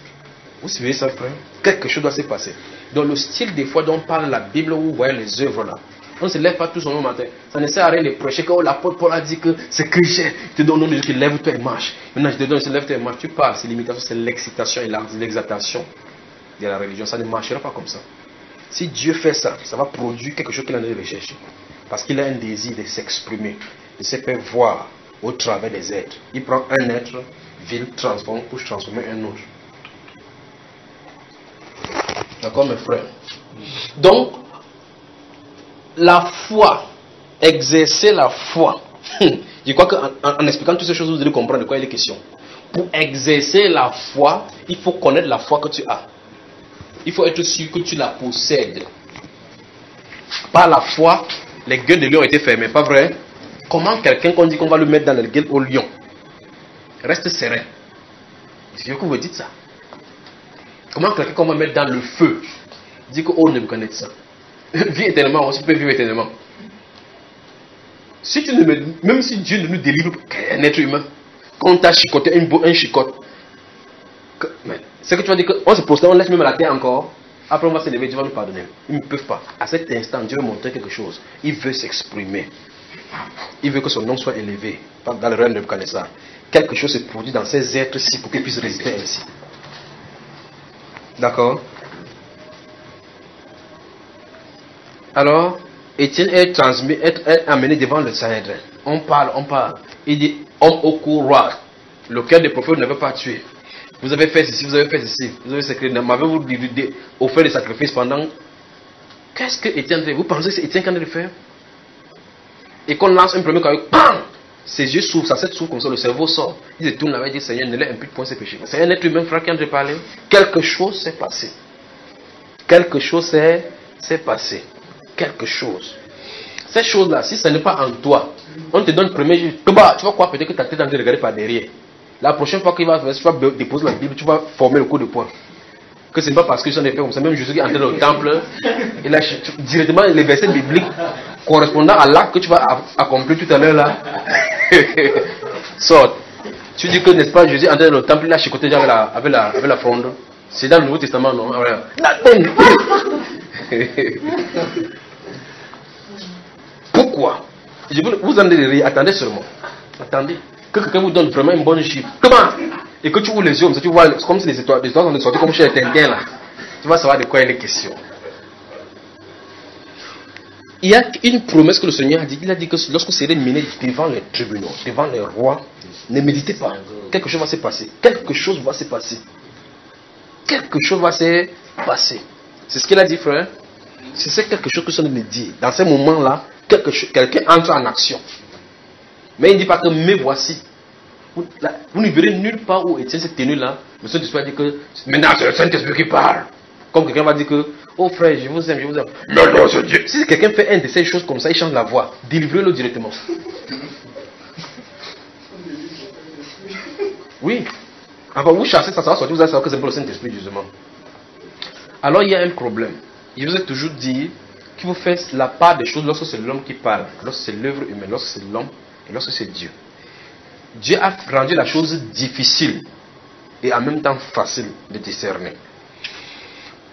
Vous suivez ça, frère? Quelque chose doit se passer. Dans le style des fois dont parle la Bible, où vous voyez les œuvres là. On ne se lève pas tous au même matin. Ça ne sert à rien de prêcher que l'apôtre Paul a dit que c'est chrétien. Je te donne le nom de Dieu, lève-toi et marche. Maintenant je te donne, lève-toi et marche. Tu parles, c'est l'imitation, c'est l'excitation et l'exaltation de la religion. Ça ne marchera pas comme ça. Si Dieu fait ça, ça va produire quelque chose qu'il en a recherché. Parce qu'il a un désir de s'exprimer, de se faire voir au travers des êtres. Il prend un être, vil, transforme pour transformer un autre. D'accord, mes frères? Donc, la foi, exercer la foi. Je crois qu'en expliquant toutes ces choses, vous allez comprendre de quoi il est question. Pour exercer la foi, il faut connaître la foi que tu as. Il faut être sûr que tu la possèdes. Par la foi, les gueules de lion ont été fermées, pas vrai? Comment quelqu'un qu'on dit qu'on va le mettre dans la gueule au lion reste serein? Je veux que vous me dites ça. Comment quelqu'un qu'on va mettre dans le feu dit que oh ne me connaît ça? Vis éternellement, aussi peut vivre éternellement. Si tu ne me, même si Dieu ne nous délivre qu'un être humain, quand on t'a chicoté un chicote, C'est que tu vas dire qu'on se prosterne, on laisse même la terre encore. Après, on va se lever, Dieu va nous pardonner. Ils ne peuvent pas. À cet instant, Dieu veut montrer quelque chose. Il veut s'exprimer. Il veut que son nom soit élevé dans le règne de Nebuchadnezzar. Quelque chose se produit dans ces êtres-ci pour qu'ils puissent résister ainsi. D'accord? Alors, Étienne est transmis, est amené devant le Sanhédrin. On parle. Il dit, homme au courroie. Le cœur des prophètes ne veut pas tuer. Vous avez fait ceci, vous avez fait ceci, vous avez sacrifié. M'avez-vous offert des sacrifices pendant... Qu'est-ce que Étienne fait? Vous pensez que c'est Étienne qui en train de faire? Et qu'on lance un premier caillou, bam! Ses yeux s'ouvrent, sa tête s'ouvre comme ça, le cerveau sort. Il se tourne là-bas et dit, Seigneur, ne leur impute point ses péchés. C'est un être humain, frère, qui en train de parler. Quelque chose s'est passé. Quelque chose s'est passé. Quelque chose. Ces choses-là, si ce n'est pas en toi, on te donne le premier jour, tu vas croire peut-être que ta tête est en train de regarder par derrière. La prochaine fois qu'il va faire, tu vas déposer la Bible, tu vas former le coup de poing. Que ce n'est pas parce que j'en ai fait comme ça, même Jésus qui est entré dans le temple, il a directement les versets bibliques correspondant à l'acte que tu vas accomplir tout à l'heure là. Sort. Tu dis que, n'est-ce pas, Jésus est entré dans le temple, il a chicoté déjà avec la fronde. C'est dans le Nouveau Testament, non? Pourquoi? Vous en allez rire, attendez seulement. Attendez. Que quelqu'un vous donne vraiment une bonne chiffre. Comment? Et que tu ouvres les yeux, tu vois, c'est comme si les étoiles sont sorties comme chez les Tindiens là. Tu vas savoir de quoi il est question. Il y a une promesse que le Seigneur a dit. Il a dit que lorsque vous serez mené devant les tribunaux, devant les rois, ne méditez pas. Quelque chose va se passer. Quelque chose va se passer. Quelque chose va se passer. C'est ce qu'il a dit, frère. C'est quelque chose que le Seigneur me dit. Dans ces moments-là, quelqu'un entre en action. Mais il ne dit pas que mais voici. Vous ne verrez nulle part où Étienne s'est tenu là. Le Saint-Esprit a dit que maintenant c'est le Saint-Esprit qui parle. Comme quelqu'un va dire que oh frère, je vous aime, je vous aime. Non, c'est Dieu. Si quelqu'un fait une de ces choses comme ça, il change la voix. Délivrez-le directement. Oui. Enfin, vous chassez ça va sortir, vous allez savoir que c'est pour le Saint-Esprit justement. Alors il y a un problème. Je vous ai toujours dit qu'il faut faire la part des choses lorsque c'est l'homme qui parle, lorsque c'est l'œuvre humaine, lorsque c'est l'homme et lorsque c'est Dieu. Dieu a rendu la chose difficile et en même temps facile de discerner.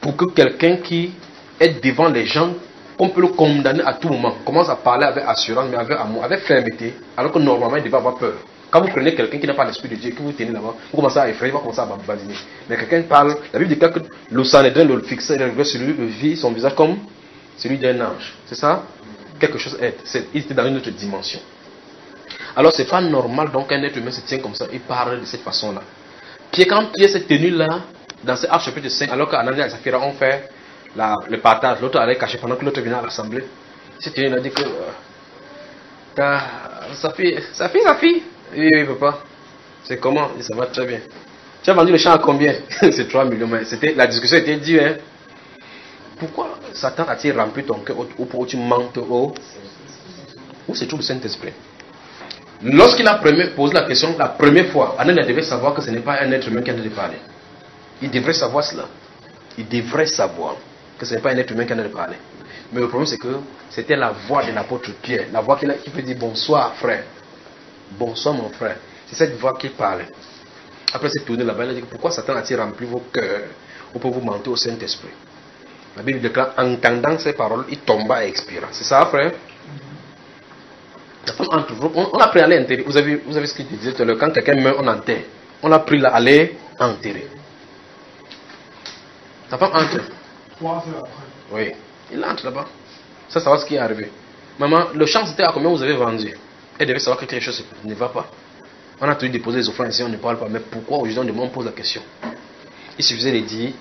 Pour que quelqu'un qui est devant les gens, qu'on peut le condamner à tout moment, commence à parler avec assurance, mais avec amour, avec fermeté, alors que normalement il devait avoir peur. Quand vous prenez quelqu'un qui n'a pas l'esprit de Dieu, que vous tenez là-bas, vous commencez à effrayer, il va commencer à badiner. Mais quelqu'un parle, la Bible dit que le Sanhédrin le fixait, il regardait sur lui, le vit son visage comme celui d'un ange. C'est ça? Quelque chose est. Il était dans une autre dimension. Alors c'est pas normal donc qu'un être humain se tient comme ça et parle de cette façon-là. Quand Pierre s'est tenu là, dans ce Acte chapitre 5, alors qu'Anania et Saphira ont fait le partage, l'autre allait cacher pendant que l'autre venait à l'assemblée. Il s'est tenu, il a dit que sa fille. Oui, papa. C'est comment? Ça va très bien. Tu as vendu le champ à combien? C'est 3 millions. Mais la discussion était dure. Hein? Pourquoi Satan a-t-il rempli ton cœur ou pour que tu mentes où se trouve le Saint-Esprit? Lorsqu'il a posé la question la première fois, Anania devait savoir que ce n'est pas un être humain qui a de parler. Il devrait savoir cela. Il devrait savoir que ce n'est pas un être humain qui a de parler. Mais le problème c'est que c'était la voix de l'apôtre Pierre. La voix qui peut dire bonsoir frère. Bonsoir mon frère. C'est cette voix qui parlait. Après s'est tourné là-bas, il a dit pourquoi Satan a-t-il rempli vos cœurs ou pour vous mentir au Saint-Esprit? La Bible déclare en entendant ces paroles, il tomba et expira. C'est ça frère? La femme entre, on a pris à aller enterrer. Vous avez ce qu'il disait tout à l'heure, quand quelqu'un meurt, on enterre. On a pris là, aller enterrer. Ta femme entre. Oui, il entre là-bas. Ça savoir ce qui est arrivé. Maman, le champ c'était à combien vous avez vendu? Elle devait savoir que quelque chose ne va pas. On a toujours déposé les offrandes ici, on ne parle pas. Mais pourquoi aujourd'hui on pose la question? Il suffisait de dire,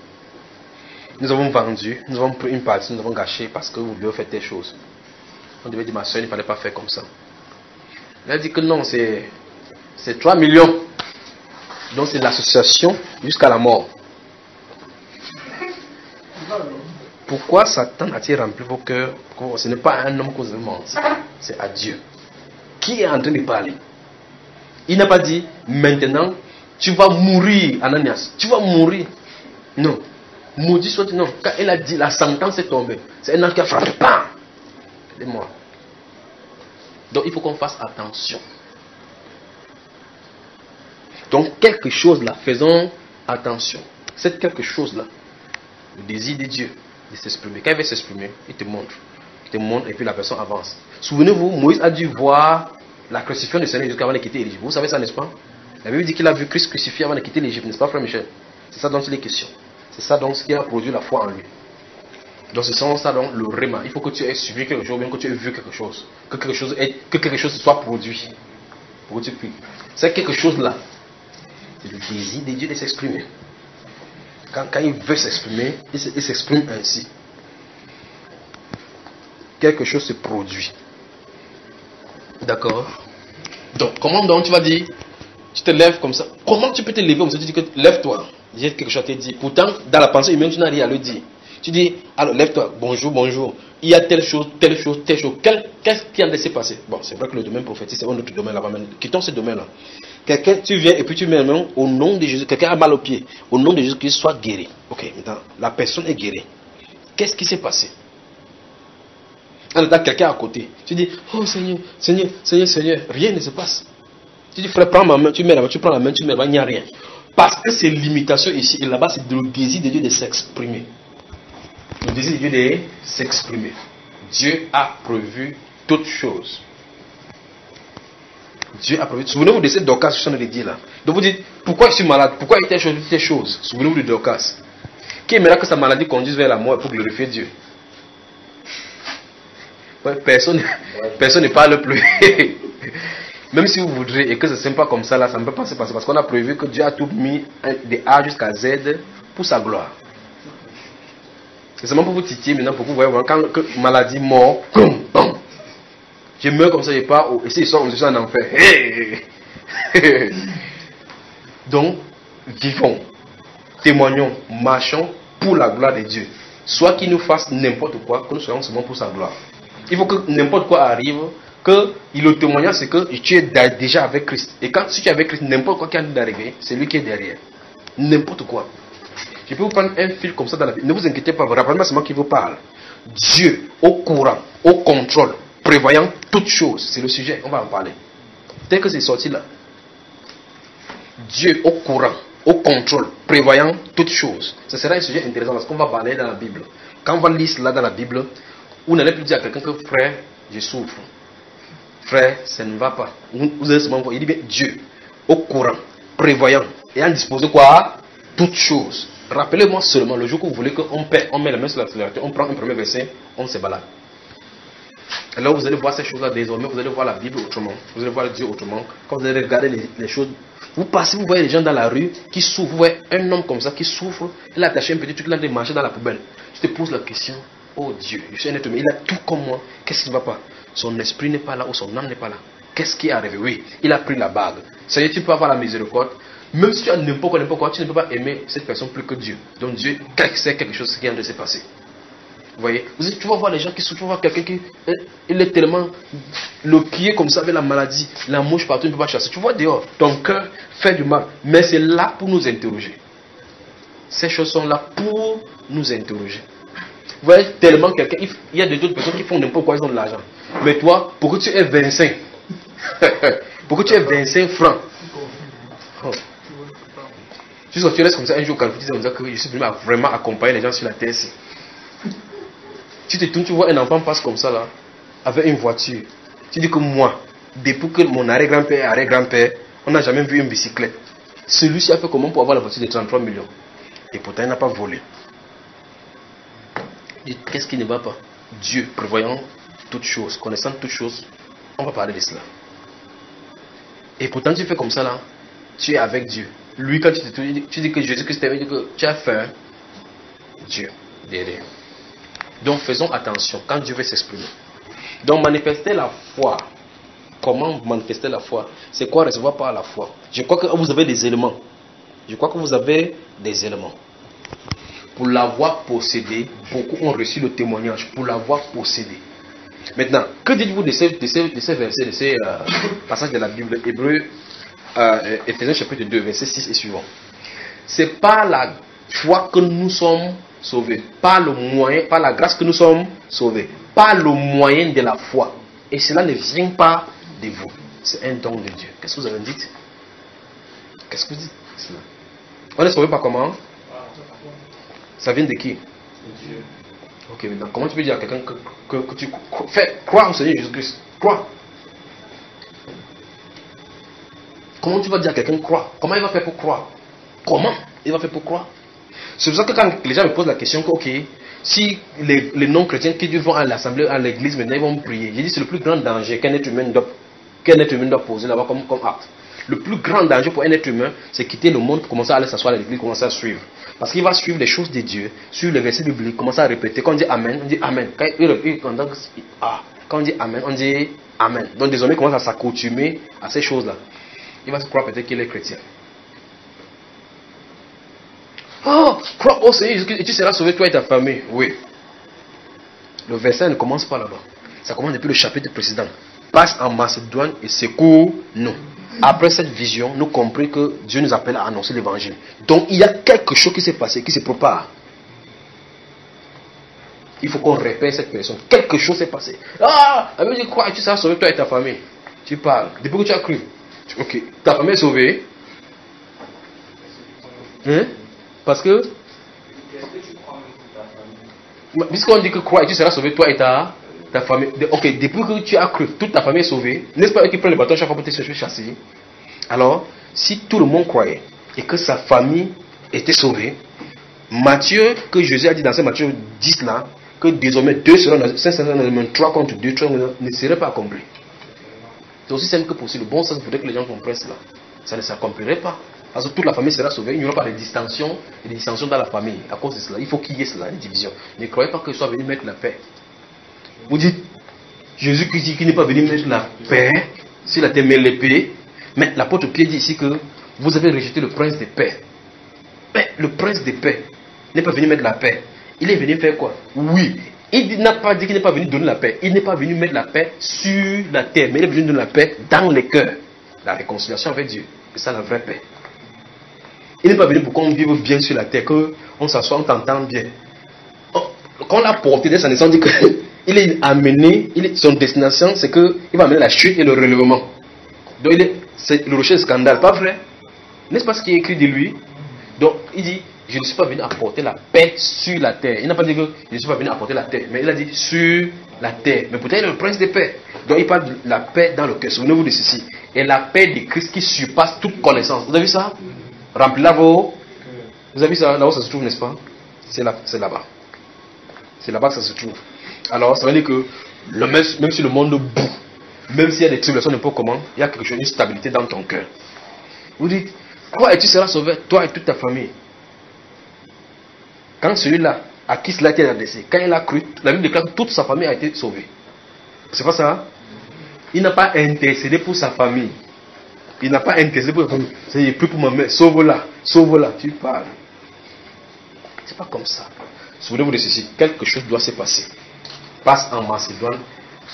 nous avons vendu, nous avons pris une partie, nous avons gâché parce que vous devez faire telle chose. On devait dire, ma soeur, il ne fallait pas faire comme ça. Elle a dit que non, c'est 3 millions. Donc c'est l'association jusqu'à la mort. Pourquoi Satan a-t-il rempli vos cœurs? Ce n'est pas un homme que vous avez menti, c'est à Dieu. Qui est en train de parler? Il n'a pas dit, maintenant, tu vas mourir, Ananias. Tu vas mourir. Non. Maudit soit non. Quand elle a dit, la sentence est tombée. C'est un ange qui a frappé. Bam! Elle est morte. Donc il faut qu'on fasse attention. Donc quelque chose là, faisons attention, c'est quelque chose-là, le désir de Dieu de s'exprimer. Quand il veut s'exprimer, il te montre. Il te montre et puis la personne avance. Souvenez-vous, Moïse a dû voir la crucifixion du Seigneur jusqu'avant de quitter l'Égypte. Vous savez ça, n'est-ce pas? La Bible dit qu'il a vu Christ crucifié avant de quitter l'Égypte, n'est-ce pas, frère Michel? C'est ça dont il est question. C'est ça donc ce qui a produit la foi en lui. Donc c'est ça donc le réma. Il faut que tu aies suivi quelque chose, bien que tu aies vu quelque chose. Que quelque chose soit produit. Pour que tu puisses. C'est quelque chose-là. C'est le désir de Dieu de s'exprimer. Quand il veut s'exprimer, il s'exprime ainsi. Quelque chose se produit. D'accord? Donc, comment donc tu vas dire, tu te lèves comme ça. Comment tu peux te lever comme ça? Tu dis que lève-toi. J'ai quelque chose à te dire. Pourtant, dans la pensée humaine, tu n'as rien à le dire. Tu dis, alors lève-toi, bonjour, bonjour. Il y a telle chose, telle chose, telle chose. Qu'est-ce qui a laissé passer? Bon, c'est vrai que le domaine prophétique, c'est un autre domaine là-bas. Quittons ce domaine-là. Quelqu'un, tu viens et puis tu mets un au nom de Jésus. Quelqu'un a mal au pied. Au nom de Jésus, qu'il soit guéri. Ok, maintenant, la personne est guérie. Qu'est-ce qui s'est passé? Alors, t'as quelqu'un à côté. Tu dis, oh Seigneur, Seigneur, Seigneur, Seigneur. Rien ne se passe. Tu dis, frère, prends ma main. Tu mets là-bas, tu prends la main, tu mets là-bas, il n'y a rien. Parce que c'est l'imitation ici et là-bas, c'est le désir de Dieu de s'exprimer. Le désir de Dieu de s'exprimer. Dieu a prévu toutes choses. Dieu a prévu. Souvenez-vous de cette Dorcas que je suis en train de dire là. Donc vous dites, pourquoi je suis malade? Pourquoi il y a telle chose? Souvenez-vous de Dorcas. Qui aimerait que sa maladie conduise vers la mort pour glorifier Dieu? Ouais, personne ne parle plus. Même si vous voudrez et que c'est sympa comme ça, là, ça ne peut pas se passer parce qu'on a prévu que Dieu a tout mis de A jusqu'à Z pour sa gloire. C'est seulement pour vous titiller maintenant, pour que vous voyez quand maladie, mort, je meurs comme ça, je pars, et si je sors, je suis en enfer. Hey. Donc, vivons, témoignons, marchons pour la gloire de Dieu. Soit qu'il nous fasse n'importe quoi, que nous soyons seulement pour sa gloire. Il faut que n'importe quoi arrive, que le témoignage c'est que tu es déjà avec Christ. Et quand si tu es avec Christ, n'importe quoi qui a d'arriver, c'est lui qui est derrière. N'importe quoi. Je peux vous prendre un fil comme ça dans la vie. Ne vous inquiétez pas, rappelez-moi, c'est moi qui vous parle. Dieu au courant, au contrôle, prévoyant toutes choses. C'est le sujet, on va en parler. Dès que c'est sorti là. Dieu au courant, au contrôle, prévoyant toutes choses. Ce sera un sujet intéressant parce qu'on va parler dans la Bible. Quand on va lire cela dans la Bible, vous n'allez plus dire à quelqu'un que frère, je souffre. Frère, ça ne va pas. Vous allez seulement voir. Il dit bien Dieu au courant, prévoyant et en disposant quoi? Toutes choses. Rappelez-moi seulement le jour que vous voulez qu'on met la main sur l'accélérateur, on prend un premier verset, on se balade. Alors vous allez voir ces choses-là désormais, vous allez voir la Bible autrement, vous allez voir Dieu autrement. Quand vous allez regarder les choses, vous passez, vous voyez les gens dans la rue qui souffrent, vous voyez un homme comme ça qui souffre, il a attaché un petit truc, il a marché dans la poubelle. Tu te poses la question, oh Dieu, je suis un être humain, il a tout comme moi, qu'est-ce qui ne va pas? Son esprit n'est pas là ou son âme n'est pas là. Qu'est-ce qui est arrivé? Oui, il a pris la bague. Ça y est, tu peux avoir la miséricorde. Même si tu as n'importe quoi, tu ne peux pas aimer cette personne plus que Dieu. Donc Dieu sait quelque chose qui est en train de se passer. Vous voyez? Tu vas voir les gens qui souffrent, tu vas voir quelqu'un qui il est tellement le pied comme ça avec la maladie, la mouche partout, il ne peut pas chasser. Tu vois dehors, ton cœur fait du mal. Mais c'est là pour nous interroger. Ces choses sont là pour nous interroger. Vous voyez tellement quelqu'un, il y a d'autres personnes qui font n'importe quoi, ils ont de l'argent. Mais toi, pour que tu aies 25, pour que tu aies 25 francs, oh. Tu restes comme ça un jour quand tu disais que je suis venu vraiment accompagner les gens sur la terre ici. Tu te tournes, tu vois un enfant passe comme ça là, avec une voiture. Tu dis que moi, depuis que mon arrière-grand-père et arrière-grand-père, on n'a jamais vu une bicyclette. Celui-ci a fait comment pour avoir la voiture de 33 millions. Et pourtant il n'a pas volé. Qu'est-ce qui ne va pas? Dieu prévoyant toutes choses, connaissant toutes choses, on va parler de cela. Et pourtant tu fais comme ça là, tu es avec Dieu. Lui quand tu dis que Jésus-Christ t'aime, que tu as faim, Dieu derrière. Donc faisons attention quand Dieu veut s'exprimer. Donc manifester la foi. Comment manifester la foi? C'est quoi recevoir par la foi? Je crois que vous avez des éléments. Je crois que vous avez des éléments. Pour l'avoir possédé, beaucoup ont reçu le témoignage. Pour l'avoir possédé. Maintenant, que dites-vous de ces versets, de ces passages de la Bible? Éphésiens chapitre 2, verset 6 et suivant. C'est par la foi que nous sommes sauvés. Par le moyen, par la grâce que nous sommes sauvés. Par le moyen de la foi. Et cela ne vient pas de vous. C'est un don de Dieu. Qu'est-ce que vous avez dit? Qu'est-ce que vous dites? On est sauvé par comment? Ça vient de qui? Dieu. Ok, maintenant, comment tu peux dire à quelqu'un que tu fais croire au Seigneur Jésus-Christ? Crois. Comment tu vas dire à quelqu'un croire? Comment il va faire pour croire? Comment il va faire pour croire? C'est pour ça que quand les gens me posent la question que, ok, si les non-chrétiens qui vont à l'assemblée, à l'église, maintenant ils vont prier. J'ai dit c'est le plus grand danger qu'un être humain doit poser là-bas comme acte. Le plus grand danger pour un être humain, c'est quitter le monde, commencer à aller s'asseoir à l'église, commencer à suivre. Parce qu'il va suivre les choses de Dieu, suivre les versets bibliques, commencer à répéter. Quand on dit Amen, on dit Amen. Quand on dit Amen, on dit Amen. Donc désormais, il commence à s'accoutumer à ces choses-là. Il va se croire peut-être qu'il est chrétien. Oh, crois au Seigneur Jésus-Christ et tu seras sauvé, toi et ta famille. Oui. Le verset ne commence pas là-bas. Ça commence depuis le chapitre précédent. Passe en Macédoine et secours-nous. Après cette vision, nous comprenons que Dieu nous appelle à annoncer l'évangile. Donc il y a quelque chose qui s'est passé, qui se prépare. Il faut qu'on répète cette personne. Quelque chose s'est passé. Ah, la Bible dit quoi? Tu seras sauvé, toi et ta famille. Tu parles. Depuis que tu as cru. Ok. Ta famille est sauvée. Hein? Parce que. Puisqu'on dit que crois et tu seras sauvé, toi et ta famille. Ok, depuis que tu as cru, toute ta famille est sauvée. N'est-ce pas eux qui prennent le bâton chaque fois pour te chasser? Alors, si tout le monde croyait et que sa famille était sauvée, Matthieu, que Jésus a dit dans ce Matthieu 10 là, que désormais 2 seront dans 3 contre 2 ne serait pas accompli. C'est aussi simple que possible. Bon sens, il faudrait que les gens comprennent cela. Ça ne s'accomplirait pas. Parce que toute la famille sera sauvée. Il n'y aura pas de distension dans la famille. À cause de cela, il faut qu'il y ait cela, une division. Ne croyez pas qu'il soit venu mettre la paix. Vous dites, Jésus qui dit qu'il n'est pas venu mettre la paix sur la terre, mais l'épée. Mais l'apôtre Pierre dit ici que vous avez rejeté le prince de paix. Mais le prince de paix n'est pas venu mettre la paix. Il est venu faire quoi? Oui. Il n'a pas dit qu'il n'est pas venu donner la paix. Il n'est pas venu mettre la paix sur la terre, mais il est venu donner la paix dans les cœurs. La réconciliation avec Dieu. C'est ça la vraie paix. Il n'est pas venu pour qu'on vive bien sur la terre, qu'on s'assoit, on t'entend bien. Quand on l'a porté dès sa naissance, on dit qu'il est amené, son destination, c'est qu'il va amener la chute et le relèvement. Donc c'est le rocher de scandale, pas vrai? N'est-ce pas ce qui est écrit de lui? Donc il dit, je ne suis pas venu apporter la paix sur la terre. Il n'a pas dit que je ne suis pas venu apporter la terre, mais il a dit sur la terre. Mais peut-être il est le prince de paix. Donc il parle de la paix dans le cœur. Souvenez-vous de ceci. Et la paix de Christ qui surpasse toute connaissance. Vous avez vu ça? Remplis là vos. Vous avez vu ça? Là où ça se trouve, n'est-ce pas? C'est là-bas. C'est là-bas que ça se trouve. Alors ça veut dire que même si le monde boue, même s'il y a des tribulations n'importe comment, il y a quelque chose, une stabilité dans ton cœur. Vous dites, quoi, et tu seras sauvé, toi et toute ta famille. Quand celui-là, à qui cela a été adressé, quand il a cru, la Bible déclare que toute sa famille a été sauvée. C'est pas ça? Il n'a pas intercédé pour sa famille. Il n'a pas intercédé pour sa famille. C'est plus pour ma mère. Sauve-la. Sauve-la. Tu parles. C'est pas comme ça. Souvenez-vous de ceci. Quelque chose doit se passer. Passe en Macédoine.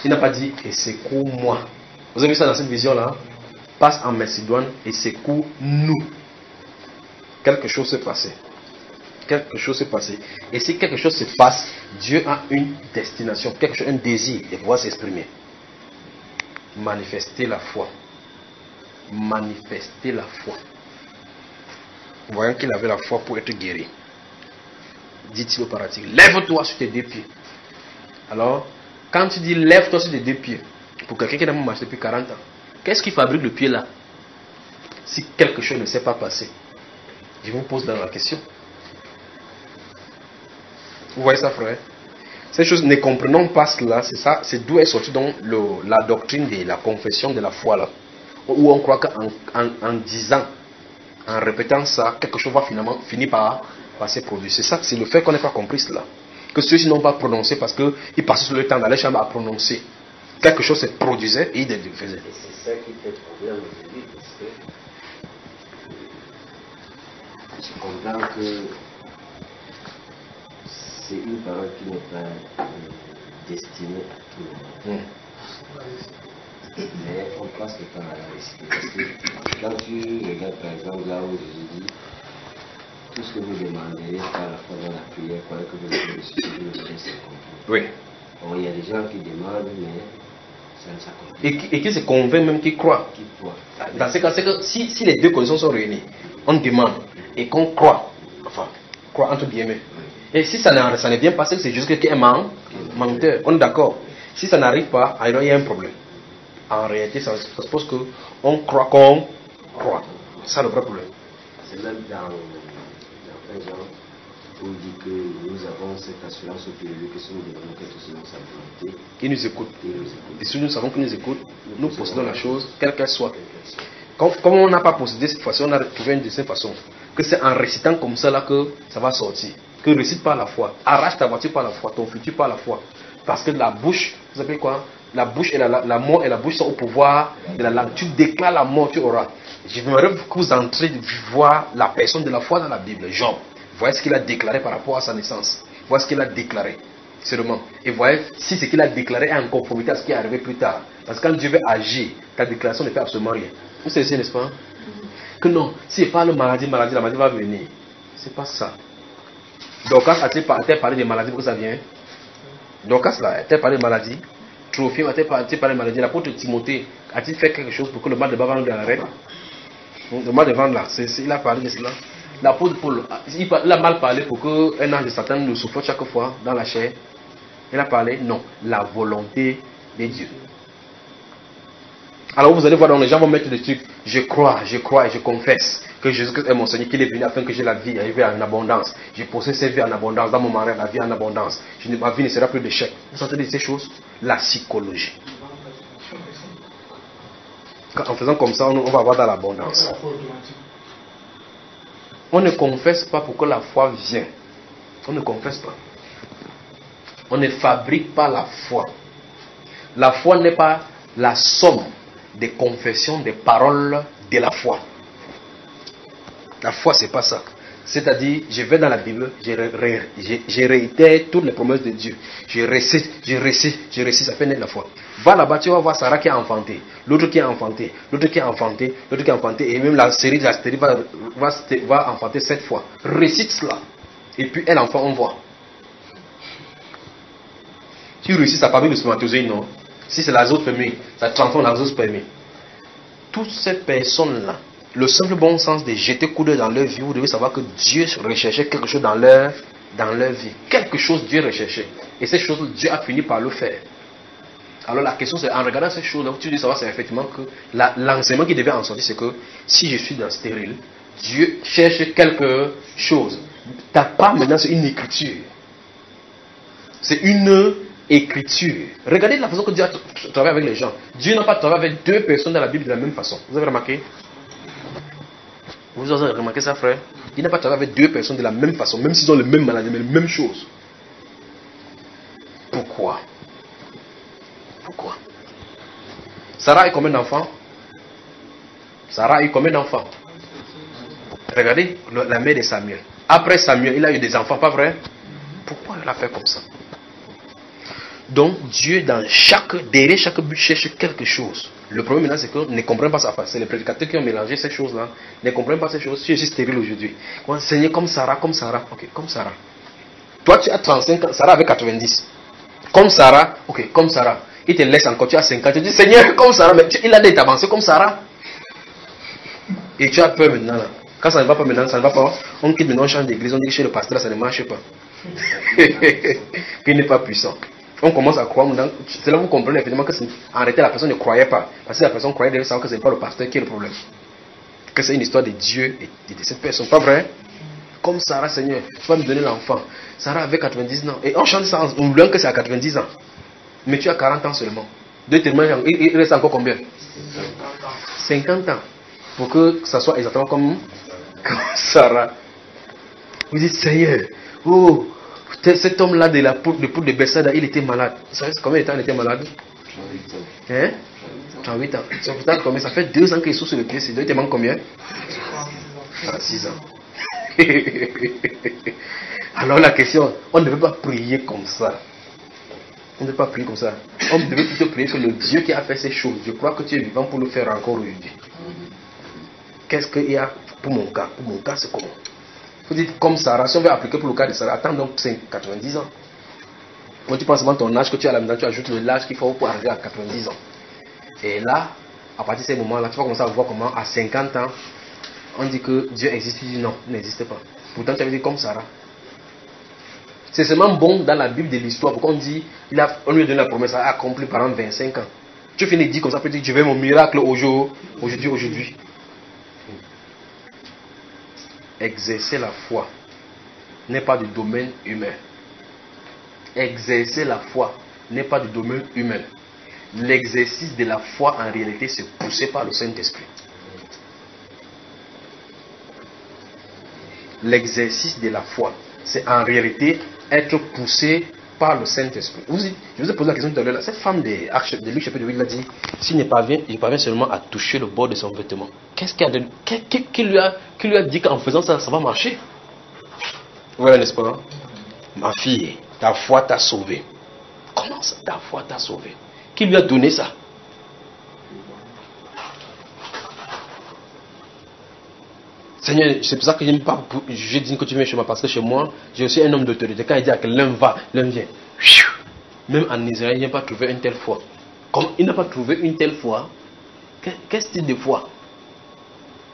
Il n'a pas dit et secours-moi. Vous avez vu ça dans cette vision-là? Passe en Macédoine et secours-nous. Quelque chose s'est passé. Quelque chose s'est passé. Et si quelque chose se passe, Dieu a une destination, quelque chose, un désir de pouvoir s'exprimer. Manifester la foi. Manifester la foi. Voyant qu'il avait la foi pour être guéri. Dit-il au paralytique, lève-toi sur tes 2 pieds. Alors, quand tu dis lève-toi sur tes 2 pieds, pour quelqu'un qui n'a pas marché depuis 40 ans, qu'est-ce qui fabrique le pied là? Si quelque chose ne s'est pas passé. Je vous pose dans la question. Vous voyez ça, frère? Ces choses, ne comprenons pas cela. C'est ça, c'est d'où est sorti donc la doctrine de la confession de la foi là. Où on croit qu'en disant, en répétant ça, quelque chose va finalement finir par se produire. C'est ça, c'est le fait qu'on n'ait pas compris cela. Que ceux-ci n'ont pas prononcé parce qu'ils passaient sur le temps dans les chambres à prononcer. Quelque chose se produisait et ils le faisaient. Et c'est ça qui fait problème aujourd'hui parce que je comprends que c'est une parole qui n'est pas destinée à tout le monde. Mais on passe le temps à la réciter. Parce que quand tu regardes par exemple là où Jésus dit tout ce que vous demanderez par la foi dans la prière, croyez que vous avez reçu, vous le laissez accomplir. Oui. Bon, il y a des gens qui demandent, mais ça ne s'accomplit pas. Et qui se convainc même, qui croient. Qui croient. Dans ce cas, c'est que si les 2 conditions sont réunies, on demande et qu'on croit, enfin, croit entre guillemets. Et si ça n'est bien passé, c'est juste quelqu'un est menteur. On est d'accord. Si ça n'arrive pas, alors il y a un problème. En réalité, ça suppose qu'on croit qu'on croit. C'est ça le vrai problème. C'est même dans 1 Jean où il dit que nous avons cette assurance au pied de lui que si nous demandons quelque chose dans sa volonté, Il nous écoute. il nous écoute. Et si nous savons qu'il nous écoute, nous possédons la chose, quelle qu'elle soit. Comme on n'a pas possédé cette fois-ci, on a trouvé une deuxième façon. Que c'est en récitant comme ça là que ça va sortir. Que récite par la foi. Arrache ta voiture par la foi, ton futur par la foi. Parce que la bouche, vous savez quoi? La bouche et la mort et la bouche sont au pouvoir de la langue. Tu déclares la mort, tu auras. J'aimerais que vous entrez voir la personne de la foi dans la Bible, Job. Voyez ce qu'il a déclaré par rapport à sa naissance. Voyez ce qu'il a déclaré. Seulement. Et voyez si ce qu'il a déclaré est en conformité à ce qui est arrivé plus tard. Parce que quand Dieu veut agir, ta déclaration ne fait absolument rien. Vous savez, n'est-ce pas? Que non, s'il parle maladie, la maladie va venir. C'est pas ça. Dorcas a-t-elle parlé de maladie pour que ça vienne? Dorcas là, a-t-elle parlé de maladie? Trophime a-t-elle parlé de maladie? L'apôtre Timothée a-t-il fait quelque chose pour que le mal de ventre arrête? Le mal de ventre là, il a parlé de cela. L'apôtre Paul, il a mal parlé pour qu'un ange de Satan nous souffre chaque fois dans la chair. Il a parlé, non, la volonté de Dieu. Alors vous allez voir, dans les gens vont mettre des trucs, je crois et je confesse que Jésus-Christ est mon Seigneur, qu'il est venu afin que j'ai la vie en abondance. Je possède cette vie en abondance, dans mon mari, la vie en abondance. Ma vie ne sera plus d'échec. Vous entendez ces choses? La psychologie. En faisant comme ça, on va avoir dans l'abondance. On ne confesse pas pour que la foi vienne. On ne confesse pas. On ne fabrique pas la foi. La foi n'est pas la somme des confessions, des paroles de la foi. La foi, c'est pas ça. C'est-à-dire, je vais dans la Bible, je réitère toutes les promesses de Dieu. Je récite, ça fait naître la foi. Va là-bas, tu vas voir Sarah qui a enfanté, l'autre qui a enfanté, l'autre qui a enfanté, l'autre qui a enfanté, et même la série va enfanter 7 fois. Récite cela. Et puis elle enfant, on voit. Tu réussis, ça parle de spermatozoïde, non? Si c'est l'azoospermie, ça transforme l'azoospermie. Toutes ces personnes-là, le simple bon sens de jeter coup d'œil dans leur vie, vous devez savoir que Dieu recherchait quelque chose dans leur vie. Quelque chose Dieu recherchait. Et ces choses, Dieu a fini par le faire. Alors la question c'est, en regardant ces choses-là, tu dis savoir, c'est effectivement que l'enseignement qui devait en sortir, c'est que si je suis dans stérile, Dieu cherche quelque chose. Ta part maintenant, c'est une écriture. C'est une écriture. Regardez la façon que Dieu travaille avec les gens. Dieu n'a pas travaillé avec 2 personnes dans la Bible de la même façon. Vous avez remarqué? Vous avez remarqué ça, frère? Il n'a pas travaillé avec 2 personnes de la même façon, même s'ils ont les mêmes maladies, mais les mêmes choses. Pourquoi? Pourquoi? Sarah a eu combien d'enfants? Sarah a eu combien d'enfants? Regardez la mère de Samuel. Après Samuel, il a eu des enfants, pas vrai? Pourquoi il a fait comme ça? Donc Dieu, derrière chaque but, cherche quelque chose. Le problème maintenant, c'est qu'on ne comprend pas ça. C'est les prédicateurs qui ont mélangé ces choses-là. Ne comprennent pas ces choses. Si je suis stérile aujourd'hui, enseigner comme Sarah. Ok, comme Sarah. Toi, tu as 35 ans, Sarah avait 90. Comme Sarah, ok, comme Sarah. Il te laisse encore, tu as 50. Tu dis, Seigneur, comme Sarah, mais il a dit d'avancer comme Sarah. Et tu as peur maintenant. Là. Quand ça ne va pas maintenant, ça ne va pas. On quitte maintenant, on change d'église, on dit chez le pasteur, ça ne marche pas. Qu'il n'est pas puissant. On commence à croire, c'est là que vous comprenez effectivement que en réalité la personne ne croyait pas. Parce que la personne croyait, devait savoir que ce n'est pas le pasteur qui est le problème. Que c'est une histoire de Dieu et de cette personne. Pas vrai? Comme Sarah, Seigneur, tu vas me donner l'enfant. Sarah avait 90 ans. Et on chante ça en voulant que c'est à 90 ans. Mais tu as 40 ans seulement. Il reste encore combien? 50 ans. Pour que ça soit exactement comme Sarah. Vous dites, Seigneur, oh, cet homme-là de la poule de Bethsaida, il était malade. Vous savez combien de temps il était malade? 38 ans. Ça fait 2 ans qu'il est sur le pied. Il te manque combien? 6 ans. Alors la question, on ne devait pas prier comme ça. On ne devait pas prier comme ça. On devait plutôt prier que le Dieu qui a fait ces choses, je crois que tu es vivant pour le faire encore aujourd'hui. Qu'est-ce qu'il y a pour mon cas? Pour mon cas, c'est comment? Vous dites comme Sarah, si on veut appliquer pour le cas de Sarah, attends donc 90 ans. Quand tu penses seulement ton âge que tu as là maintenant, tu ajoutes l'âge qu'il faut pour arriver à 90 ans. Et là, à partir de ces moments-là, tu vas commencer à voir comment à 50 ans, On dit que Dieu existe, tu dis non, il n'existe pas. Pourtant, tu avais dit comme Sarah. C'est seulement bon dans la Bible de l'histoire. Pourquoi on dit, on lui a donné la promesse à accomplir pendant 25 ans. Tu finis de dire comme ça, peut-être que je vais mon miracle aujourd'hui. Exercer la foi n'est pas du domaine humain. Exercer la foi n'est pas du domaine humain. L'exercice de la foi en réalité c'est poussé par le Saint-Esprit. L'exercice de la foi c'est en réalité être poussé par le Saint-Esprit. Je vous ai posé la question tout à l'heure. Cette femme de Luc chapitre 8 l'a dit, s'il ne parvient seulement à toucher le bord de son vêtement, qui lui a dit qu'en faisant ça, ça va marcher? Voilà, n'est-ce pas? Ma fille, ta foi t'a sauvé. Comment ça, ta foi t'a sauvé? Qui lui a donné ça? Seigneur, c'est pour ça que je n'aime pas juger dire que tu viens chez moi, parce que chez moi, j'ai aussi un homme d'autorité. Quand il dit que l'un va, l'un vient. Même en Israël, il n'a pas trouvé une telle foi. Comme il n'a pas trouvé une telle foi, quel style de foi?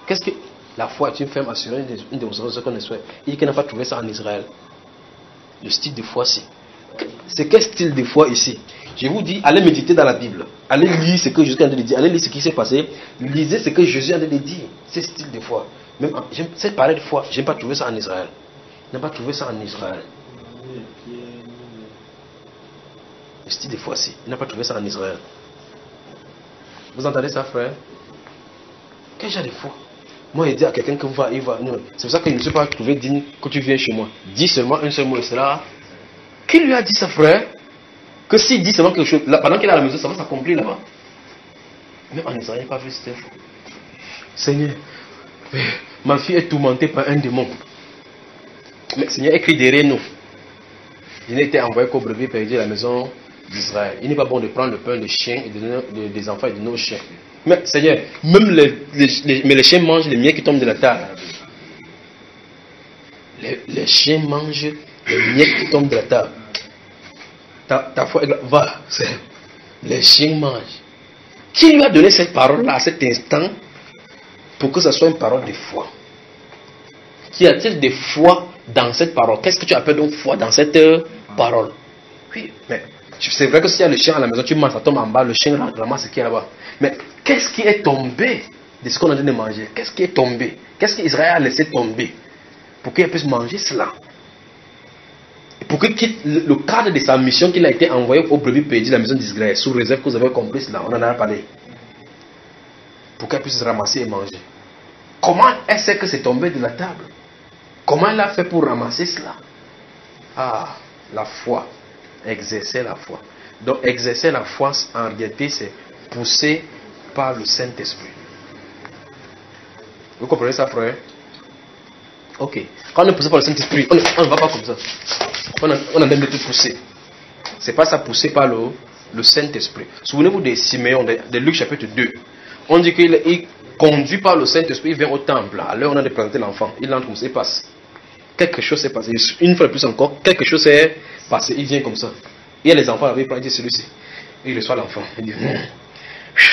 Qu'est-ce que la foi est une ferme assurée, une démonstration qu'on espère. Il dit qu'il n'a pas trouvé ça en Israël. Le style de foi, c'est quel style de foi ici? Je vous dis, allez méditer dans la Bible. Allez lire ce que Jésus est en train de dire. Allez lire ce qui s'est passé. Lisez ce que Jésus est en train de dire. C'est style de foi. Même cette pareille de foi, je n'ai pas trouvé ça en Israël. Je n'ai pas trouvé ça en Israël. Le style de foi, si. Il n'a pas trouvé ça en Israël. Vous entendez ça, frère? Quel genre de foi? Moi, il dit à quelqu'un qu'il va, il va. Non, c'est pour ça que je ne suis pas trouvé digne que tu viens chez moi. Dis seulement un seul mot et cela. Qui lui a dit ça, frère? Que s'il dit seulement quelque chose, là, pendant qu'il est à la maison, ça va s'accomplir là-bas. Même en Israël, il n'a pas vu cette foi. Seigneur, ma fille est tourmentée par un démon. Mais Seigneur, écrit derrière nous. Il n'a été envoyé qu'au brebis perdu à la maison d'Israël. Il n'est pas bon de prendre le pain des chiens et de donner des enfants et de nos chiens. Mais Seigneur, même les chiens mangent les miettes qui tombent de la table. Les chiens mangent les miettes qui tombent de la table. Ta foi va, les chiens mangent. Qui lui a donné cette parole-là à cet instant pour que ce soit une parole de foi? Qu'y a-t-il de foi dans cette parole? Qu'est-ce que tu appelles donc foi dans cette parole? Oui, mais c'est vrai que s'il y a le chien à la maison, tu manges, ça tombe en bas, le chien ramasse ce qui est là-bas. Mais qu'est-ce qui est tombé de ce qu'on a donné de manger? Qu'est-ce qui est tombé? Qu'est-ce qu'Israël a laissé tomber pour qu'il puisse manger cela? Et pour qu'il quitte le cadre de sa mission qu'il a été envoyé au brebis perdu de la maison d'Israël, sous réserve que vous avez compris cela, on en a parlé. Pour qu'elle puisse ramasser et manger. Comment elle sait que c'est tombé de la table? Comment elle a fait pour ramasser cela? Ah, la foi. Exercer la foi. Donc exercer la foi en réalité c'est poussé par le Saint-Esprit. Vous comprenez ça, frère? Ok. Quand on est poussé par le Saint-Esprit, on ne va pas comme ça. On a même été poussé. C'est pas ça poussé par le Saint-Esprit. Souvenez-vous de Siméon, de Luc chapitre 2. On dit qu'il est conduit par le Saint-Esprit, il vient au temple. Alors on a de présenter l'enfant. Il entre comme ça, il passe. Quelque chose s'est passé. Une fois de plus encore, quelque chose s'est passé. Il vient comme ça. Il y a les enfants là, il prend, il dit celui-ci. Il reçoit l'enfant. Il dit,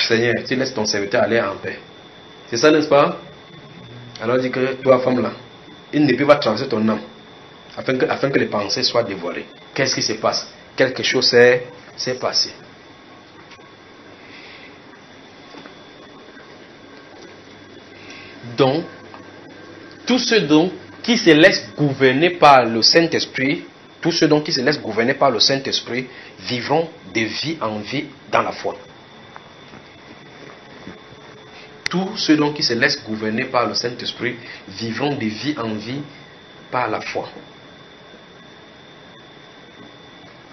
Seigneur, tu laisses ton serviteur aller en paix. C'est ça, n'est-ce pas? Alors il dit que toi, femme là, une épée va traverser ton âme. Afin que les pensées soient dévoilées. Qu'est-ce qui se passe? Quelque chose s'est passé. Donc, tous ceux qui se laissent gouverner par le Saint-Esprit, vivront de vie en vie dans la foi. Tous ceux qui se laissent gouverner par le Saint-Esprit vivront de vie en vie par la foi.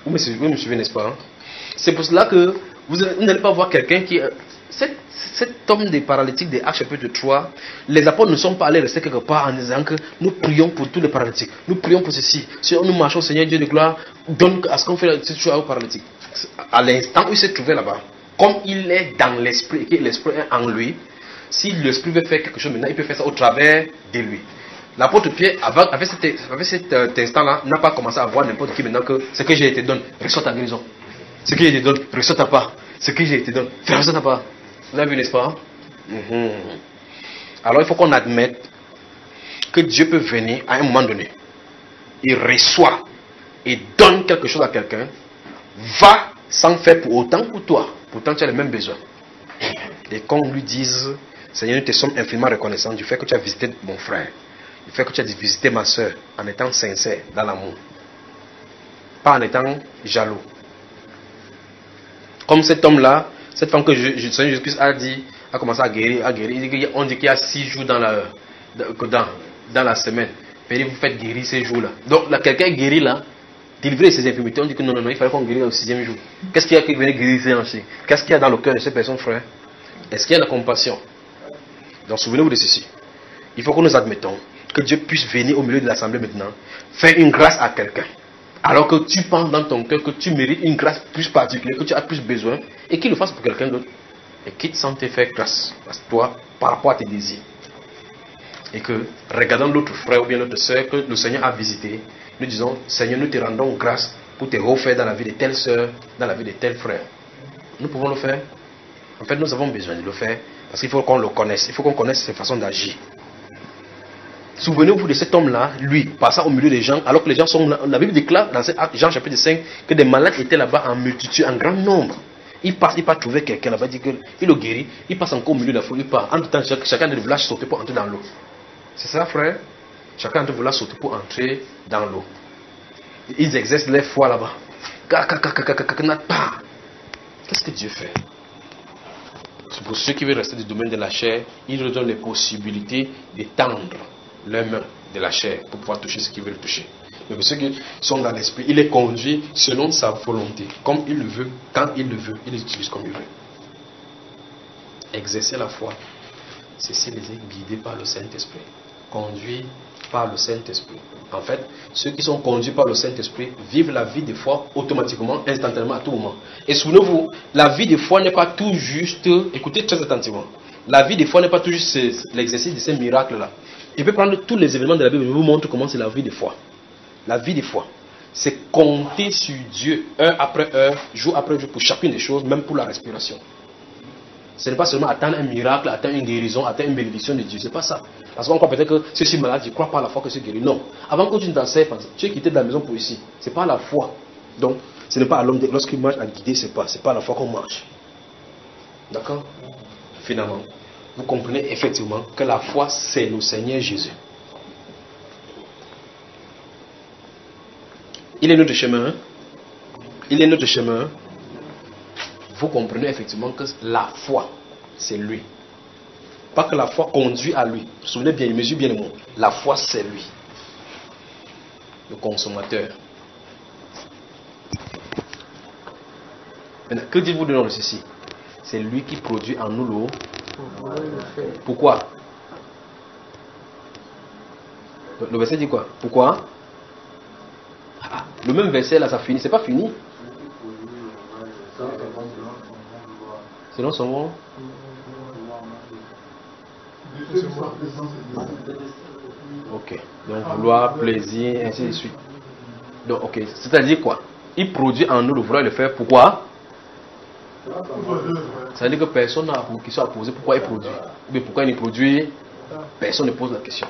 Vous me suivez, n'est-ce pas? C'est pour cela que vous n'allez pas voir quelqu'un qui... Cet homme des paralytiques de Actes chapitre 3, les apôtres ne sont pas allés rester quelque part en disant que nous prions pour tous les paralytiques, nous prions pour ceci. Si nous marchons, Seigneur Dieu de gloire, donne à ce qu'on fait cette chose aux paralytiques. À l'instant où il s'est trouvé là-bas, comme il est dans l'esprit et que l'esprit est en lui, si l'esprit veut faire quelque chose maintenant, il peut faire ça au travers de lui. L'apôtre Pierre, avec cet instant-là, n'a pas commencé à voir n'importe qui maintenant que ce que j'ai été donné, reçois ta guérison. Ce que j'ai été donné, reçois ta part. Ce que j'ai été donné, reçois ta part. Vous l'avez vu, n'est-ce pas? Alors il faut qu'on admette que Dieu peut venir à un moment donné. Il reçoit et donne quelque chose à quelqu'un, va sans faire pour autant pour toi. Pourtant tu as les mêmes besoins. Et qu'on lui dise, Seigneur, nous te sommes infiniment reconnaissants du fait que tu as visité mon frère, du fait que tu as visité ma soeur en étant sincère dans l'amour, pas en étant jaloux. Comme cet homme-là, cette femme que Seigneur Jésus-Christ a commencé à guérir. On dit qu'il y a 6 jours dans la semaine. Et vous faites guérir ces jours-là. Donc quelqu'un est guéri là, délivré de ses infirmités. On dit que non, il fallait qu'on guérisse au 6e jour. Qu'est-ce qu'il y a qui venait guérir ces hanches? Qu'est-ce qu'il y a dans le cœur de ces personnes, frère? Est-ce qu'il y a la compassion? Donc souvenez-vous de ceci. Il faut que nous admettons que Dieu puisse venir au milieu de l'assemblée maintenant, faire une grâce à quelqu'un. Alors que tu penses dans ton cœur que tu mérites une grâce plus particulière, que tu as plus besoin, et qu'il le fasse pour quelqu'un d'autre. Et quitte sans te faire grâce à toi par rapport à tes désirs. Et que, regardant l'autre frère ou bien l'autre soeur que le Seigneur a visité, nous disons, Seigneur, nous te rendons grâce pour te refaire dans la vie de telle soeur, dans la vie de tel frère. Nous pouvons le faire. En fait, nous avons besoin de le faire parce qu'il faut qu'on le connaisse. Il faut qu'on connaisse ses façons d'agir. Souvenez-vous de cet homme-là, lui, passant au milieu des gens, alors que les gens sont là. La Bible déclare dans Jean chapitre 5 que des malades étaient là-bas en multitude, en grand nombre. Il passe trouver quelqu'un là-bas, il dit qu'il le guérit, il passe encore au milieu de la foule, il part. En tout temps, chacun de vouloir sauter pour entrer dans l'eau. C'est ça, frère? Chacun de vouloir sauter pour entrer dans l'eau. Ils exercent leur foi là-bas. Qu'est-ce que Dieu fait? Pour ceux qui veulent rester du domaine de la chair, il leur donne les possibilités d'étendre leurs mains de la chair pour pouvoir toucher ce qu'ils veulent toucher. Mais pour ceux qui sont dans l'esprit, il les conduit selon sa volonté. Comme il le veut, quand il le veut, il les utilise comme il veut. Exercer la foi, c'est se laisser guider par le Saint-Esprit. Conduit par le Saint-Esprit. En fait, ceux qui sont conduits par le Saint-Esprit vivent la vie de foi automatiquement, instantanément, à tout moment. Et souvenez-vous, la vie de foi n'est pas tout juste, écoutez très attentivement, la vie de foi n'est pas tout juste l'exercice de ces miracles-là. Il peut prendre tous les événements de la Bible et vous montre comment c'est la vie de foi. La vie de foi, c'est compter sur Dieu heure après heure, jour après jour pour chacune des choses, même pour la respiration. Ce n'est pas seulement attendre un miracle, attendre une guérison, attendre une bénédiction de Dieu. Ce n'est pas ça. Parce qu'on croit peut-être que si je suis malade, je crois pas à la foi que je suis guéri. Non. Avant que tu ne t'en sers, tu es quitté de la maison pour ici. Ce n'est pas la foi. Donc, ce n'est pas à l'homme, lorsqu'il marche à guider, ce n'est pas la foi qu'on marche. D'accord? Finalement, vous comprenez effectivement que la foi, c'est le Seigneur Jésus. Il est notre chemin. Il est notre chemin. Vous comprenez effectivement que la foi, c'est lui. Pas que la foi conduit à lui. Vous vous souvenez bien, il mesure bien le mot. La foi, c'est lui. Le consommateur. Maintenant, que dites-vous de nom de ceci? C'est lui qui produit en nous l'eau. Pourquoi? Le verset dit quoi? Pourquoi? Le même verset là, ça finit. C'est pas fini. Selon son mot. Ok. Donc vouloir, plaisir, ainsi de suite. Donc ok. C'est-à-dire quoi? Il produit en nous le vouloir et le faire. Pourquoi? Ça veut dire que personne n'a une question à poser. Pourquoi il produit? Mais pourquoi il produit? Personne ne pose la question.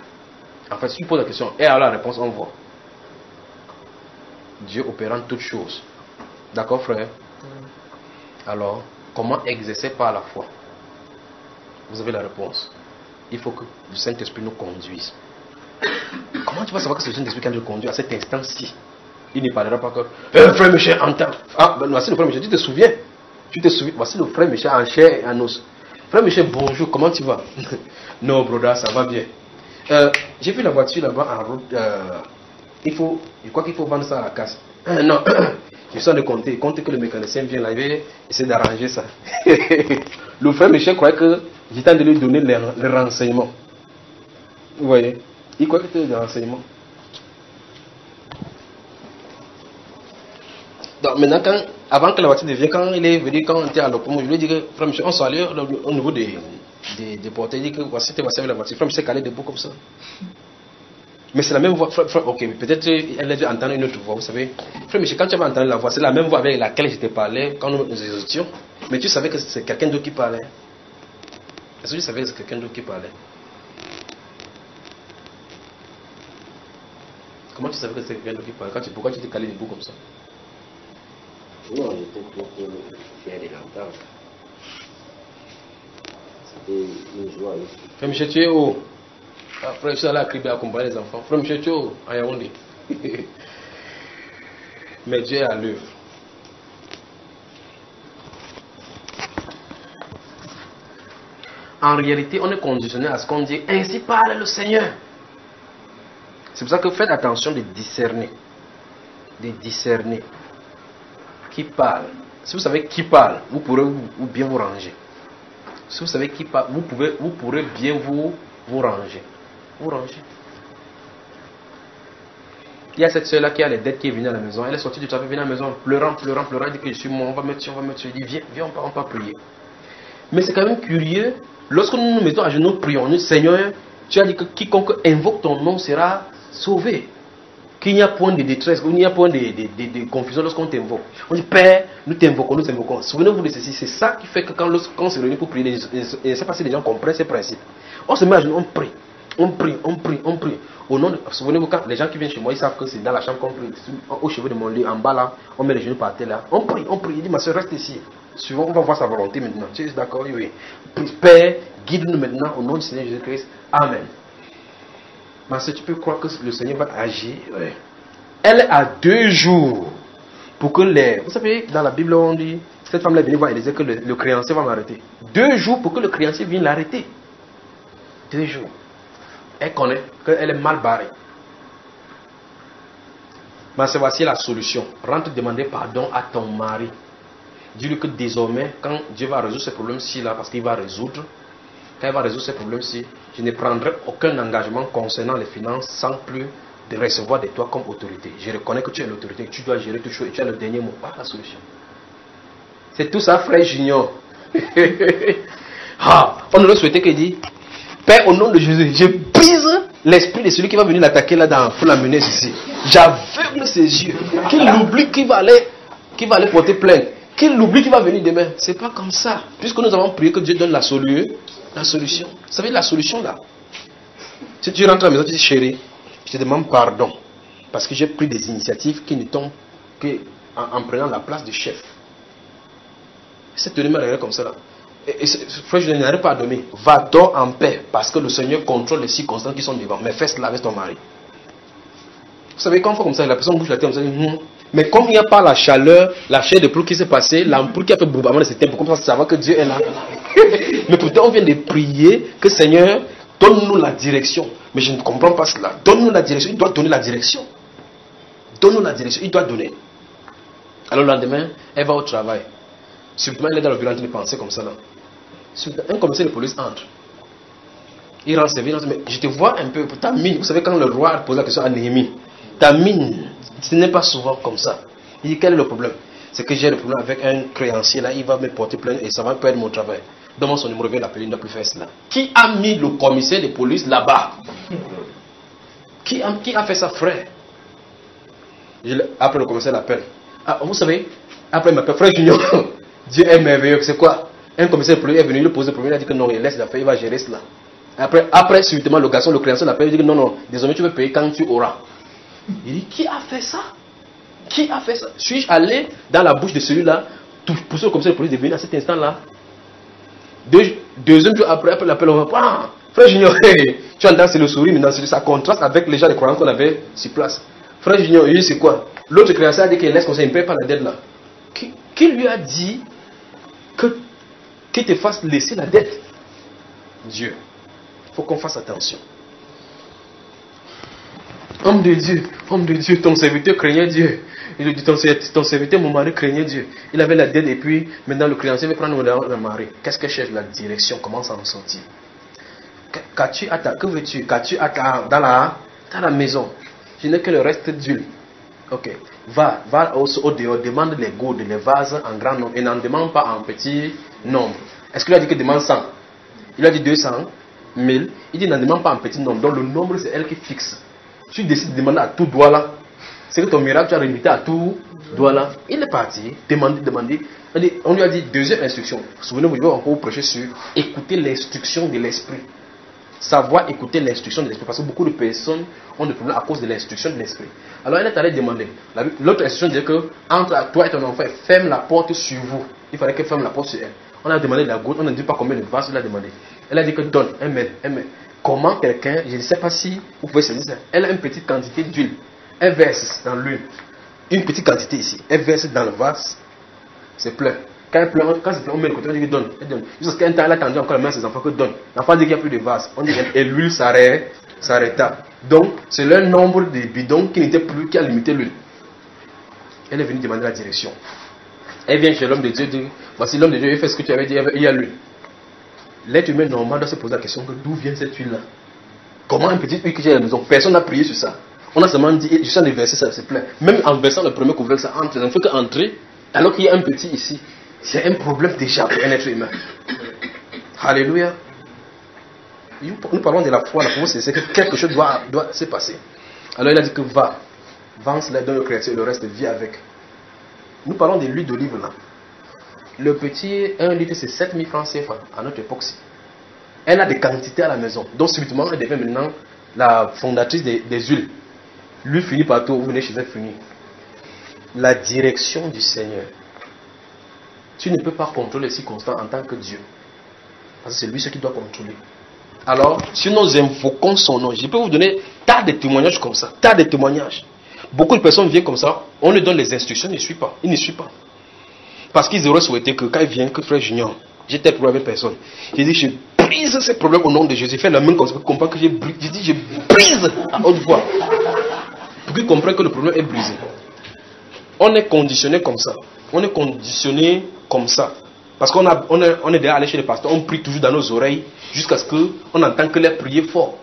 En fait, si tu poses la question et alors la réponse, on voit. Dieu opérant toutes choses. D'accord, frère? Alors, comment exercer par la foi? Vous avez la réponse. Il faut que le Saint-Esprit nous conduise. Comment tu vas savoir que c'est le Saint-Esprit qui nous conduit à cet instant-ci? Il ne parlera pas que frère Michel entend. Ah, ben voici le frère Michel, tu te souviens? Voici le frère Michel en chair et en os. Frère Michel, bonjour, comment tu vas? Non, brother, ça va bien. J'ai vu la voiture là-bas en route. Je crois qu'il faut vendre ça à la casse. Non, je suis en train de compter. Compte que le mécanicien vient là, il va essayer d'arranger ça. Le frère Michel croyait que j'étais en train de lui donner les renseignements. Vous voyez? Il croyait que c'était des renseignements. Donc maintenant, avant que la voiture devienne, quand il est venu, quand on était à l'opération, je lui ai dit que frère Michel, on s'allait au niveau des portes. Il dit que voici la voiture. Frère Michel calait debout comme ça. Mais c'est la même voix. Ok, peut-être elle a dû entendre une autre voix. Vous savez, frère Michel, quand tu avais entendu la voix, c'est la même voix avec laquelle je te parlais quand nous étions. Mais tu savais que c'est quelqu'un d'autre qui parlait. Est-ce que tu savais que c'est quelqu'un d'autre qui parlait? Comment tu savais que c'est quelqu'un qui parle? Pourquoi tu t'es calé debout comme ça? Non, j'étais plutôt fier de l'entendre. C'était une joie aussi. Frère Michel, tu es où? Après, je suis allé à Cribé accompagner les enfants. Frère Michel, tu es où? À Yaoundé. Mais Dieu est à l'œuvre. En réalité, on est conditionné à ce qu'on dit. Ainsi parle le Seigneur. C'est pour ça que faites attention de discerner. De discerner. Qui parle. Si vous savez qui parle, vous pourrez ou bien vous ranger. Si vous savez qui parle, vous pourrez bien vous ranger. Vous ranger. Il y a cette soeur-là qui a les dettes qui est venue à la maison. Elle est sortie du travail, venue à la maison, pleurant. Elle dit que je suis mort, on va me tuer. Il dit, viens, on va prier. Mais c'est quand même curieux. Lorsque nous nous mettons à genoux, prions, nous, Seigneur, tu as dit que quiconque invoque ton nom sera sauvé. Qu'il n'y a point de détresse, qu'il n'y a point de confusion lorsqu'on t'invoque. On dit, Père, nous t'invoquons. Souvenez-vous de ceci. C'est ça qui fait que quand on se réunit pour prier, je ne sais pas si les gens comprennent ces principes. On se met à genoux, on prie. On prie. Au nom de, souvenez-vous, quand les gens qui viennent chez moi, ils savent que c'est dans la chambre qu'on prie. Au chevet de mon lit, en bas là, on met les genoux par terre là. On prie. Il dit, ma soeur, reste ici. Suivant, on va voir sa volonté maintenant. Tu es d'accord? Oui. Père, guide-nous maintenant au nom du Seigneur Jésus-Christ. Amen. Ma soeur, tu peux croire que le Seigneur va agir? Oui. Elle a 2 jours pour que les... Vous savez, dans la Bible, on dit, cette femme-là est venue voir Élisée que le créancier va m'arrêter. 2 jours pour que le créancier vienne l'arrêter. 2 jours. Elle connaît qu'elle est mal barrée. Mais voici la solution. Rentre demander pardon à ton mari. Dis-lui que désormais, quand Dieu va résoudre ces problèmes-ci là, parce qu'il va résoudre, quand il va résoudre ces problèmes-ci, je ne prendrai aucun engagement concernant les finances sans plus de recevoir de toi comme autorité. Je reconnais que tu es l'autorité, tu dois gérer tout chose et tu as le dernier mot. Pas la solution. C'est tout ça, frère Junior. On aurait souhaité qu'il dise, Père, au nom de Jésus, je brise l'esprit de celui qui va venir l'attaquer là pour l'amener ici. J'aveugle ses yeux. Qu'il oublie qu'il va aller porter plainte. Qu'il oublie qu'il va venir demain. C'est pas comme ça. Puisque nous avons prié que Dieu donne la solution. Vous savez, la solution là. Si tu rentres à la maison, tu dis, chérie, je te demande pardon. Parce que j'ai pris des initiatives qui ne tombent qu'en prenant la place du chef. Cette tenue me comme ça là. Frère, je n'arrive pas à dormir. Va donc en paix. Parce que le Seigneur contrôle les circonstances qui sont devant. Mais fais cela avec ton mari. Vous savez, quand on fait comme ça, la personne bouge la tête, on se dit, mais comme il n'y a pas la chaleur, la chair de proue qui s'est passée, l'ampoule qui a fait boubament de ce temple, comme ça va que Dieu est là. Mais pourtant, on vient de prier que Seigneur, donne-nous la direction. Mais je ne comprends pas cela. Donne-nous la direction. Il doit donner la direction. Donne-nous la direction. Il doit donner. Alors le lendemain, elle va au travail. Subitement, elle est dans le bureau en train de penser comme ça là. Un commissaire de police entre. Il rend service. Mais je te vois un peu. Ta mine. Vous savez, quand le roi pose la question à Néhémie, ta mine, ce n'est pas souvent comme ça. Il dit, quel est le problème? C'est que j'ai le problème avec un créancier là. Il va me porter plainte et ça va perdre mon travail. Donne-moi son numéro, viens l'appeler. Il ne doit plus faire cela. Qui a mis le commissaire de police là-bas? Qui a fait ça, frère? Après, le commissaire l'appelle. Ah, vous savez, après il m'appelle, frère Junior. Dieu est merveilleux. C'est quoi? Un commissaire de police est venu lui poser le problème. Il a dit que non, il laisse l'affaire, il va gérer cela. Après subitement, le garçon, le créancier l'appelle. Il dit que non, désormais tu veux payer quand tu auras. Il dit, qui a fait ça? Qui a fait ça? Suis-je allé dans la bouche de celui-là pour pousser le commissaire de police de venir à cet instant-là? Deuxième jour après l'appel, on va frère Junior, tu entends, c'est le sourire, mais ça contraste avec les gens de croyance qu'on avait sur place. Frère Junior, il dit, c'est quoi? L'autre créancier a dit qu'il laisse comme ça, il ne paye pas la dette là. Qui lui a dit qu'il te fasse laisser la dette? Dieu. Il faut qu'on fasse attention. Homme de Dieu, ton serviteur craignait Dieu. Il lui dit, ton serviteur, mon mari craignait Dieu. Il avait la dette et puis maintenant le créancier veut prendre le mari. Qu'est-ce que cherche la direction? Comment s'en sortir? Que veux-tu? Qu'as-tu dans la maison? Je n'ai que le reste d'huile. Ok. Va au dehors, demande les gourdes, les vases en grand nombre et n'en demande pas en petit nombre. Est-ce qu'il a dit que demande 100? Il a dit 200, 1000. Il dit n'en demande pas en petit nombre. Donc le nombre c'est elle qui fixe. Tu décides de demander à tout doigt là. C'est que ton miracle tu as limité à tout doigt là. Il est parti, demander. On lui a dit deuxième instruction. Souvenez-vous, je vais encore vous prêcher sur écouter l'instruction de l'esprit. savoir écouter l'instruction de l'esprit. Parce que beaucoup de personnes ont des problèmes à cause de l'instruction de l'esprit. Alors elle est allée demander. L'autre instruction dit que entre toi et ton enfant, ferme la porte sur vous. Il fallait qu'elle ferme la porte sur elle. On a demandé de la goutte, on ne dit pas combien de vases elle a demandé. Elle a dit que donne, elle met. Comment quelqu'un, je ne sais pas si vous pouvez saisir ça, elle a une petite quantité d'huile. Elle verse dans l'huile. Une petite quantité ici. Elle verse dans le vase. C'est plein. Quand c'est plein, on met le côté, on dit que donne. Elle donne. Jusqu'à qu'un temps, elle a tendu encore la main à ses enfants que donne. L'enfant dit qu'il n'y a plus de vase. On dit et l'huile s'arrêta. Donc, c'est le nombre de bidons qui n'était plus, qui a limité l'huile. Elle est venue demander la direction. Elle vient chez l'homme de Dieu, dit voici l'homme de Dieu, il fait ce que tu avais dit, il y a l'huile. L'être humain normal doit se poser la question d'où vient cette huile-là. Comment un petit huile que j'ai à la maison, personne n'a prié sur ça. On a seulement dit, juste en verser ça, c'est plein. Même en versant le premier couvercle, ça entre. Ça ne fait qu'entrer, alors qu'il y a un petit ici. C'est un problème déjà pour un être humain. Alléluia. Nous parlons de la foi. La foi, c'est que quelque chose doit se passer. Alors il a dit que va, vends cela, donne le créateur, le reste vit avec. Nous parlons de l'huile d'olive là. Le petit 1 litre, c'est 7000 francs CFA à notre époque-ci. Elle a des quantités à la maison. Donc subitement, elle devient maintenant la fondatrice des huiles. Lui finit partout, vous venez chez elle, finit. La direction du Seigneur. Tu ne peux pas contrôler les circonstances en tant que Dieu. Parce que c'est lui ce qui doit contrôler. Alors, si nous invoquons son nom, je peux vous donner tas de témoignages comme ça. Tas de témoignages. Beaucoup de personnes viennent comme ça, on leur donne les instructions, ils ne suivent pas. Ils ne suivent pas. Parce qu'ils auraient souhaité que quand ils viennent, que frère Junior, j'ai tel problème avec personne. J'ai dit, je brise ces problèmes au nom de Jésus. Fais la main comme ça, pour comprendre que j'ai brisé. J'ai dit, je brise à haute voix. Pour qu'ils comprennent que le problème est brisé. On est conditionné comme ça. On est conditionné comme ça. Parce qu'on est déjà allé chez les pasteurs, on prie toujours dans nos oreilles jusqu'à ce qu'on entende que les prier fort.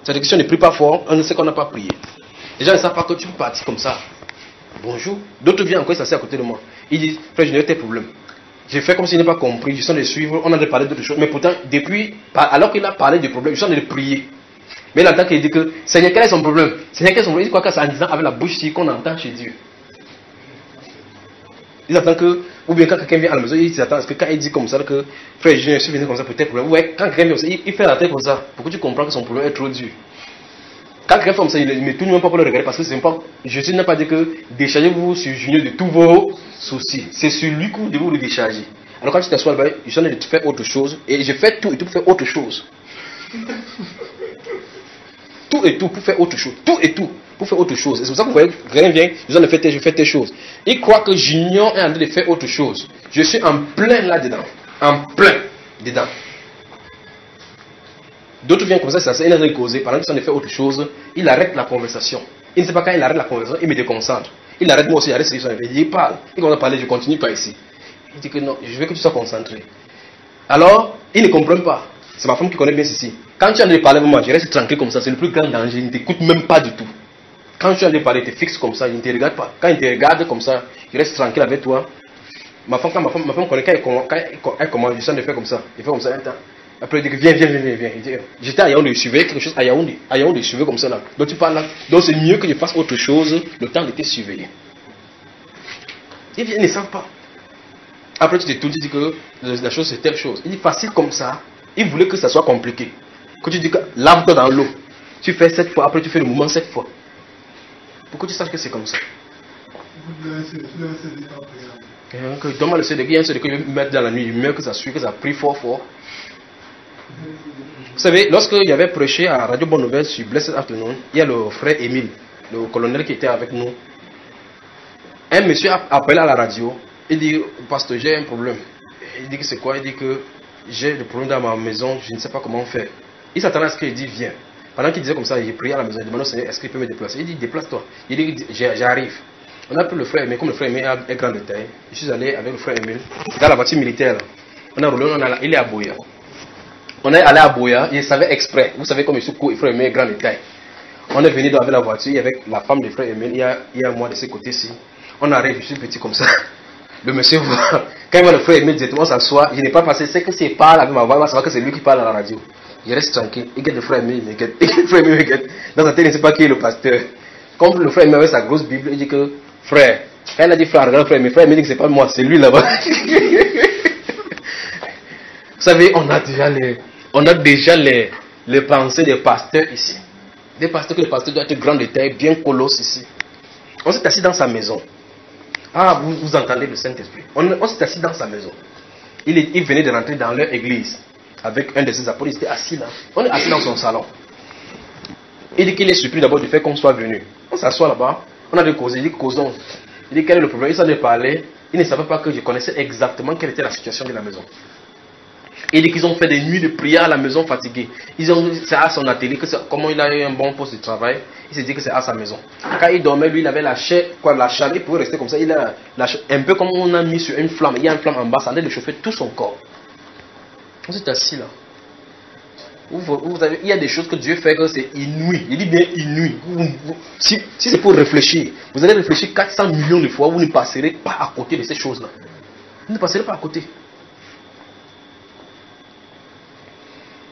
C'est-à-dire que si on ne prie pas fort, on ne sait qu'on n'a pas prié. Les gens ne savent pas que tu peux partir comme ça. Bonjour. D'autres viennent encore s'asseoir à côté de moi. Ils disent, frère, je n'ai pas tes problèmes. J'ai fait comme s'il n'a pas compris. Je suis en train de suivre. On a parlé d'autres choses. Mais pourtant, depuis, alors qu'il a parlé des problèmes, je suis en train de prier. Mais il entend qu'il dit que, Seigneur, quel est son problème? Seigneur, quel est son problème? Il dit quoi que c'est en disant avec la bouche ici qu'on entend chez Dieu. Ils attendent que, ou bien quand quelqu'un vient à la maison, ils attendent que quand il dit comme ça, que frère, je suis venu comme ça pour tes problèmes. Ouais, quand quelqu'un vient comme ça, il fait la tête comme ça. Pour que tu comprends que son problème est trop dur. Quand quelqu'un fait comme ça, il ne tourne même pas pour le regarder parce que c'est pas. Jésus n'a pas dit que déchargez-vous sur Junior de tous vos soucis. C'est sur lui que vous devez vous le décharger. Alors quand tu t'assois là-bas, je suis en train de faire autre chose et je fais tout et tout pour faire autre chose. Tout et tout pour faire autre chose. Tout et tout pour faire autre chose. Et c'est pour ça que vous voyez, quelqu'un vient, je fais tes choses. Il croit que Junior est en train de faire autre chose. Je suis en plein là-dedans. En plein dedans. D'autres viennent comme ça, il est en train de causer. Pendant qu'ils sont en train de faire autre chose, il arrête la conversation. Il ne sait pas quand il arrête la conversation, il me déconcentre. Il arrête moi aussi, il arrête ce qu'ils sont en train de faire. Il parle. Il commence à parler, je continue pas ici. Il dit que non, je veux que tu sois concentré. Alors, il ne comprend pas. C'est ma femme qui connaît bien ceci. Quand tu es en train de parler avec moi, je reste tranquille comme ça, c'est le plus grand danger. Il ne t'écoute même pas du tout. Quand tu es en train de parler, il te fixe comme ça, il ne te regarde pas. Quand il te regarde comme ça, je reste tranquille avec toi. Ma femme connaît quand elle commence, je suis en train de faire comme ça. Il fait comme ça un temps. Après il dit que viens. J'étais à Yaoundé, je suivais quelque chose à Yaoundé. À Yaoundé, je suivais comme ça là. Donc tu parles là. Donc c'est mieux que je fasse autre chose, le temps de te surveiller. Ils ne savent pas. Après tu te tournes, tu dis que la chose c'est telle chose. Il dit facile comme ça. Il voulait que ça soit compliqué. Quand tu dis que lave-toi dans l'eau, tu fais 7 fois, après tu fais le mouvement 7 fois. Pour que tu saches que c'est comme ça. Donne-moi le CD, il y a un CD que je vais mettre dans la nuit, mieux que ça suit, que ça prie fort. Vous savez, lorsqu'il y avait prêché à Radio Bonne Nouvelle sur Blessed Afternoon, il y a le frère Émile, le colonel qui était avec nous. Un monsieur a appelé à la radio, il dit, pasteur, j'ai un problème. Il dit que c'est quoi? Il dit que j'ai des problèmes dans ma maison, je ne sais pas comment faire. Il s'attendait à ce qu'il dit, viens. Pendant qu'il disait comme ça, il priait à la maison, il demandait au Seigneur, est-ce qu'il peut me déplacer? Il dit, déplace-toi. Il dit, j'arrive. On a pris le frère Émile, comme le frère Émile est grand de taille, je suis allé avec le frère Émile dans la voiture militaire. On a roulé, il est à Boya. On est allé à Boya, il savait exprès. Vous savez comme il le frère Émile est grand de taille. On est venu avec la voiture, avec la femme du frère Émile, il y a moi de ce côté-ci. On arrive, je suis petit comme ça. Le monsieur voit, quand il voit le frère Émile directement s'asseoir, je n'ai pas passé, c'est que s'il parle avec ma voix, il va savoir que c'est lui qui parle à la radio. Je reste tranquille, il guette le frère Émile, il guette. Le frère Émile guette. Dans sa tête, il ne sait pas qui est le pasteur. Comme le frère Émile avec sa grosse Bible, il dit que, frère, quand il a dit frère, regarde le frère Émile dit que c'est pas moi, c'est lui là-bas. Vous savez, on a déjà les pensées des pasteurs ici. Des pasteurs que les pasteurs doivent être grands de taille, bien colosses ici. On s'est assis dans sa maison. Ah, vous entendez le Saint-Esprit. On s'est assis dans sa maison. Il venait de rentrer dans leur église avec un de ses apôtres. Il était assis là. On est assis dans son salon. Il dit qu'il est surpris d'abord du fait qu'on soit venu. On s'assoit là-bas. On a de causer. Il dit causons. Il dit quel est le problème. Il s'en est parlé. Il ne savait pas que je connaissais exactement quelle était la situation de la maison. Il dit qu'ils ont fait des nuits de prière à la maison fatigués. C'est à son atelier, comment il a eu un bon poste de travail, il s'est dit que c'est à sa maison. Quand il dormait, lui, il avait la chaleur, il pouvait rester comme ça. Il a un peu comme on a mis sur une flamme. Il y a une flamme en bas, ça allait de chauffer tout son corps. On s'est assis là. Il y a des choses que Dieu fait que c'est inouï. Il dit bien inouï. Si c'est pour réfléchir, vous allez réfléchir 400 millions de fois, vous ne passerez pas à côté de ces choses-là. Vous ne passerez pas à côté.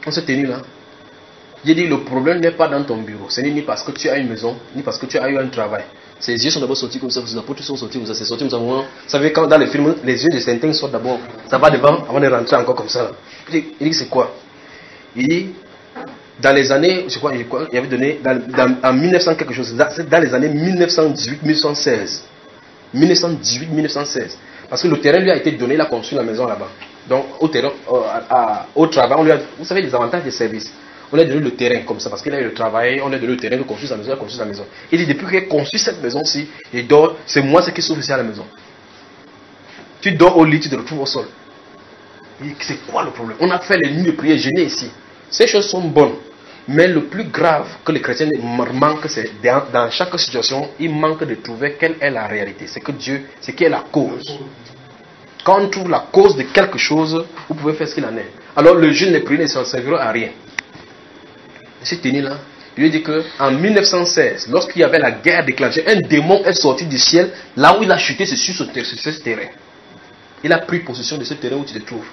On s'est tenu là. J'ai dit le problème n'est pas dans ton bureau. Ce n'est ni parce que tu as une maison, ni parce que tu as eu un travail. Ses yeux sont d'abord sortis comme ça, les apôtres sont sortis comme ça, c'est sorti comme ça. Vous savez, quand dans les films, les yeux de certains sortent d'abord, ça va devant avant de rentrer encore comme ça. Là. Il dit c'est quoi? Il dit, dans les années, je crois, il avait donné, en 1900 quelque chose, dans les années 1918-1916. 1918-1916. Parce que le terrain lui a été donné, il a construit la maison là-bas. Donc, au terrain, au travail, on lui a, vous savez les avantages des services. On lui a donné le terrain comme ça, parce qu'il a eu le travail, on lui a donné le terrain de construire sa maison, il a construit sa maison. Il dit, depuis qu'il a construit cette maison-ci, il dort, c'est moi ce qui souffre ici à la maison. Tu dors au lit, tu te retrouves au sol. Il dit, c'est quoi le problème? On a fait les nuits de prière, jeûner ici. Ces choses sont bonnes. Mais le plus grave que les chrétiens manquent, c'est dans chaque situation, ils manquent de trouver quelle est la réalité. C'est que Dieu, c'est qui est la cause. Quand on trouve la cause de quelque chose, vous pouvez faire ce qu'il en est. Alors le jeûne et prière ne servira à rien. Je suis tenu là. Je lui ai dit qu'en 1916, lorsqu'il y avait la guerre déclenchée, un démon est sorti du ciel. Là où il a chuté, c'est sur ce terrain. Il a pris possession de ce terrain où tu te trouves.